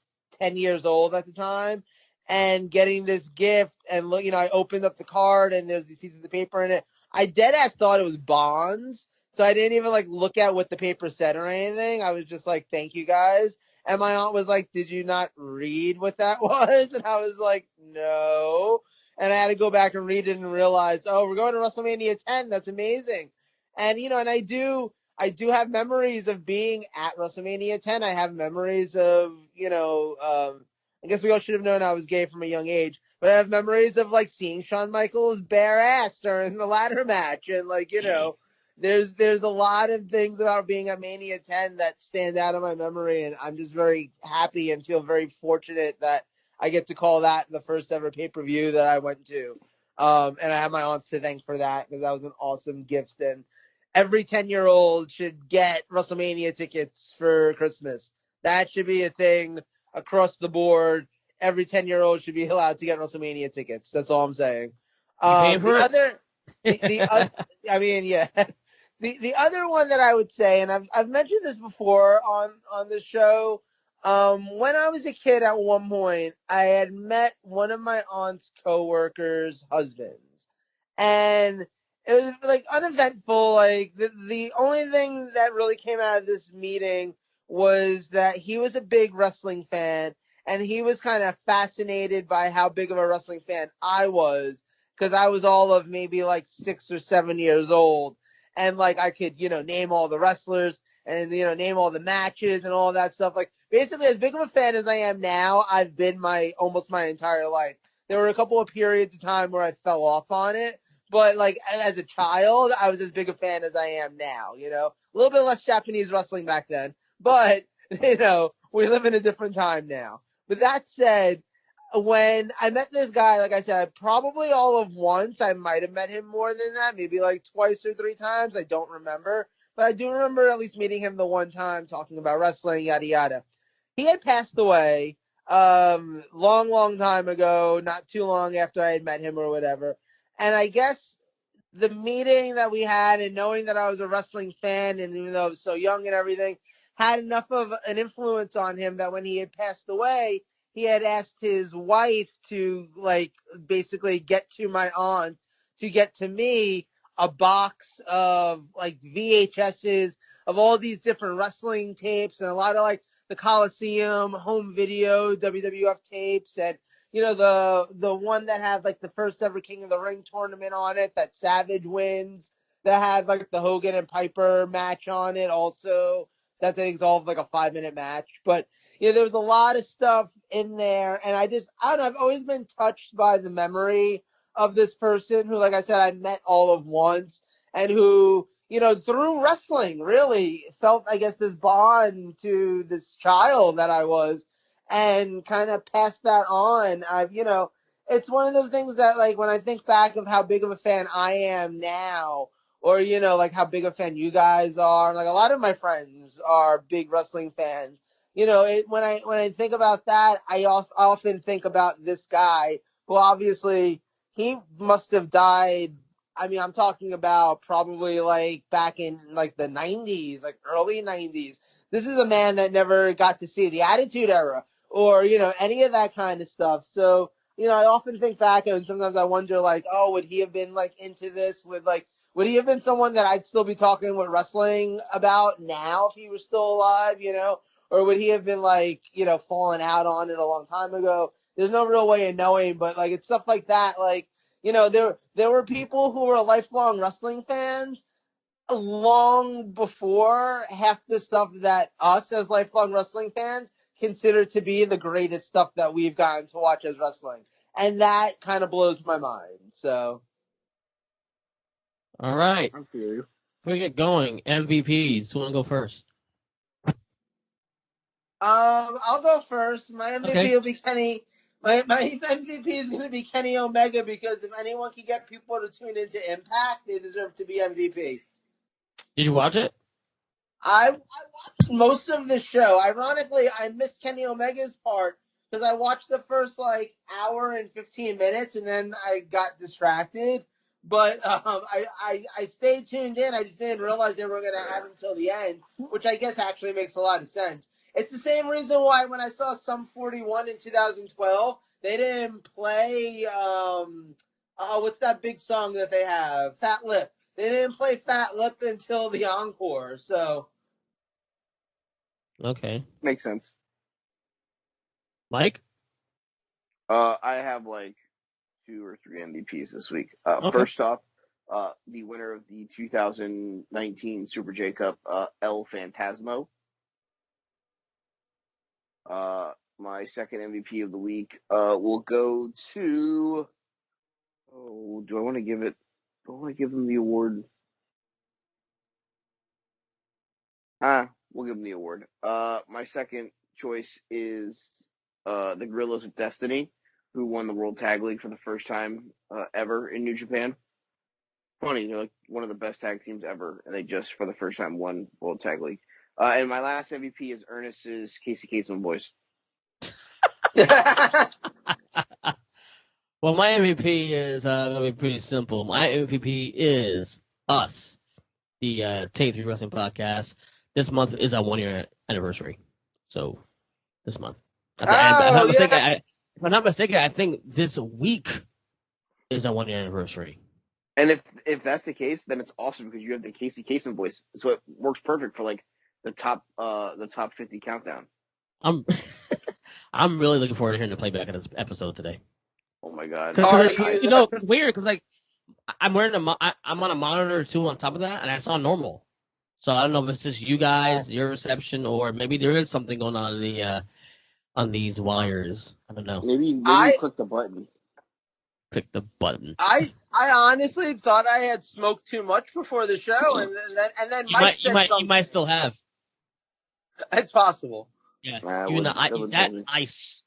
10 years old at the time, and getting this gift and look, I opened up the card and there's these pieces of paper in it. I dead ass thought it was bonds. So I didn't even like look at what the paper said or anything. I was just like, thank you guys. And my aunt was like, did you not read what that was? And I was like, no. And I had to go back and read it and realize, oh, we're going to WrestleMania 10. That's amazing. And, and I do have memories of being at WrestleMania 10. I have memories of, I guess we all should have known I was gay from a young age, but I have memories of like seeing Shawn Michaels bare ass during the ladder match. And like, there's a lot of things about being at Mania 10 that stand out in my memory, and I'm just very happy and feel very fortunate that I get to call that the first ever pay-per-view that I went to. And I have my aunts to thank for that because that was an awesome gift, and every 10-year-old should get WrestleMania tickets for Christmas. That should be a thing across the board. Every 10-year-old should be allowed to get WrestleMania tickets. That's all I'm saying. You paying for I mean, yeah. The other one that I would say, and I've mentioned this before on the show, when I was a kid at one point, I had met one of my aunt's coworkers' husbands, and it was like uneventful. Like the only thing that really came out of this meeting was that he was a big wrestling fan, and he was kind of fascinated by how big of a wrestling fan I was, because I was all of maybe like 6 or 7 years old, and like I could, name all the wrestlers and, name all the matches and all that stuff. Like basically as big of a fan as I am now, I've been almost my entire life. There were a couple of periods of time where I fell off on it, but like as a child, I was as big a fan as I am now, a little bit less Japanese wrestling back then, but we live in a different time now. But that said, when I met this guy, like I said, probably all of once. I might have met him more than that, maybe like twice or 3 times. I don't remember. But I do remember at least meeting him the one time, talking about wrestling, yada, yada. He had passed away long, long time ago, not too long after I had met him or whatever. And I guess the meeting that we had and knowing that I was a wrestling fan, and even though I was so young and everything, had enough of an influence on him that when he had passed away, he had asked his wife to like basically get to my aunt to get to me a box of like VHSs of all these different wrestling tapes and a lot of like the Coliseum home video WWF tapes, and the one that had like the first ever King of the Ring tournament on it that Savage wins, that had like the Hogan and Piper match on it also. That thing's all like a 5-minute match. But there was a lot of stuff in there, and I don't know, I've always been touched by the memory of this person who, like I said, I met all of once, and who, through wrestling really felt, I guess, this bond to this child that I was, and kind of passed that on. It's one of those things that, like, when I think back of how big of a fan I am now, or, like how big a fan you guys are. Like a lot of my friends are big wrestling fans. When I think about that, I often think about this guy who obviously he must have died. I mean, I'm talking about probably like back in like the 90s, like early 90s. This is a man that never got to see the Attitude Era or, any of that kind of stuff. So, I often think back and sometimes I wonder like, oh, would he have been like into this would he have been someone that I'd still be talking with wrestling about now if he was still alive, or would he have been like, falling out on it a long time ago? There's no real way of knowing, but like it's stuff like that. Like, there were people who were lifelong wrestling fans long before half the stuff that us as lifelong wrestling fans consider to be the greatest stuff that we've gotten to watch as wrestling. And that kind of blows my mind. So. All right. I feel you. We get going. MVPs. Who want to go first? I'll go first. My MVP will be Kenny. My MVP is going to be Kenny Omega because if anyone can get people to tune into Impact, they deserve to be MVP. Did you watch it? I watched most of the show. Ironically, I missed Kenny Omega's part because I watched the first like hour and 15 minutes and then I got distracted. But I stayed tuned in. I just didn't realize they were going to have him till the end, which I guess actually makes a lot of sense. It's the same reason why when I saw Sum 41 in 2012, they didn't play what's that big song that they have? Fat Lip. They didn't play Fat Lip until the encore. So. Okay. Makes sense. Mike? I have like 2 or 3 MVPs this week. Okay. First off, the winner of the 2019 Super J Cup, El Phantasmo. My second MVP of the week will go to. Oh, do I want to give it? Do I want to give him the award? We'll give him the award. My second choice is the Guerrillas of Destiny, who won the World Tag League for the first time ever in New Japan. Funny, they're like one of the best tag teams ever, and they just for the first time won World Tag League. And my last MVP is Earnest's Casey Kasem boys. Well, my MVP is going to be pretty simple. My MVP is us, the Take 3 Wrestling Podcast. This month is our 1-year anniversary. So, this month. If I'm not mistaken, I think this week is our 1-year anniversary. And if that's the case, then it's awesome because you have the Casey Kasem voice, so it works perfect for like the top 50 countdown. I'm really looking forward to hearing the playback of this episode today. Oh my god! It's weird because like I'm wearing I'm on a monitor too on top of that, and I saw normal. So I don't know if it's just you guys, your reception, or maybe there is something going on in on these wires. I don't know. Maybe you click the button. Click the button. I honestly thought I had smoked too much before the show, and then Mike said something. You might still have. It's possible. Yeah, even that ice.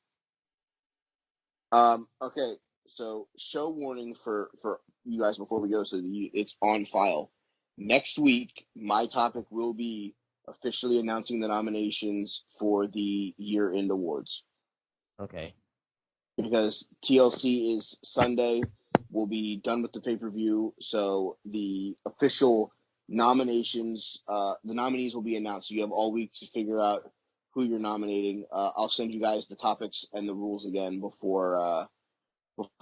Okay, so show warning for you guys before we go, so it's on file. Next week, my topic will be officially announcing the nominations for the year-end awards. Okay. Because TLC is Sunday, we'll be done with the pay-per-view, so the official nominations, the nominees will be announced. So you have all week to figure out who you're nominating. I'll send you guys the topics and the rules again before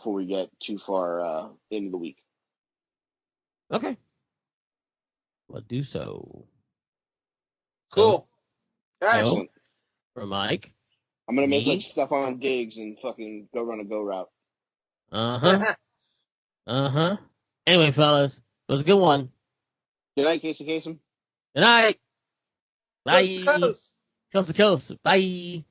we get too far into the week. Okay. We'll do so. Cool. Excellent. For Mike. I'm going to make like Stephon Diggs and fucking go run a go route. Uh-huh. Anyway, fellas, it was a good one. Good night, Casey Kasem. Good night. Bye. Coast to coast. Coast to coast. Bye.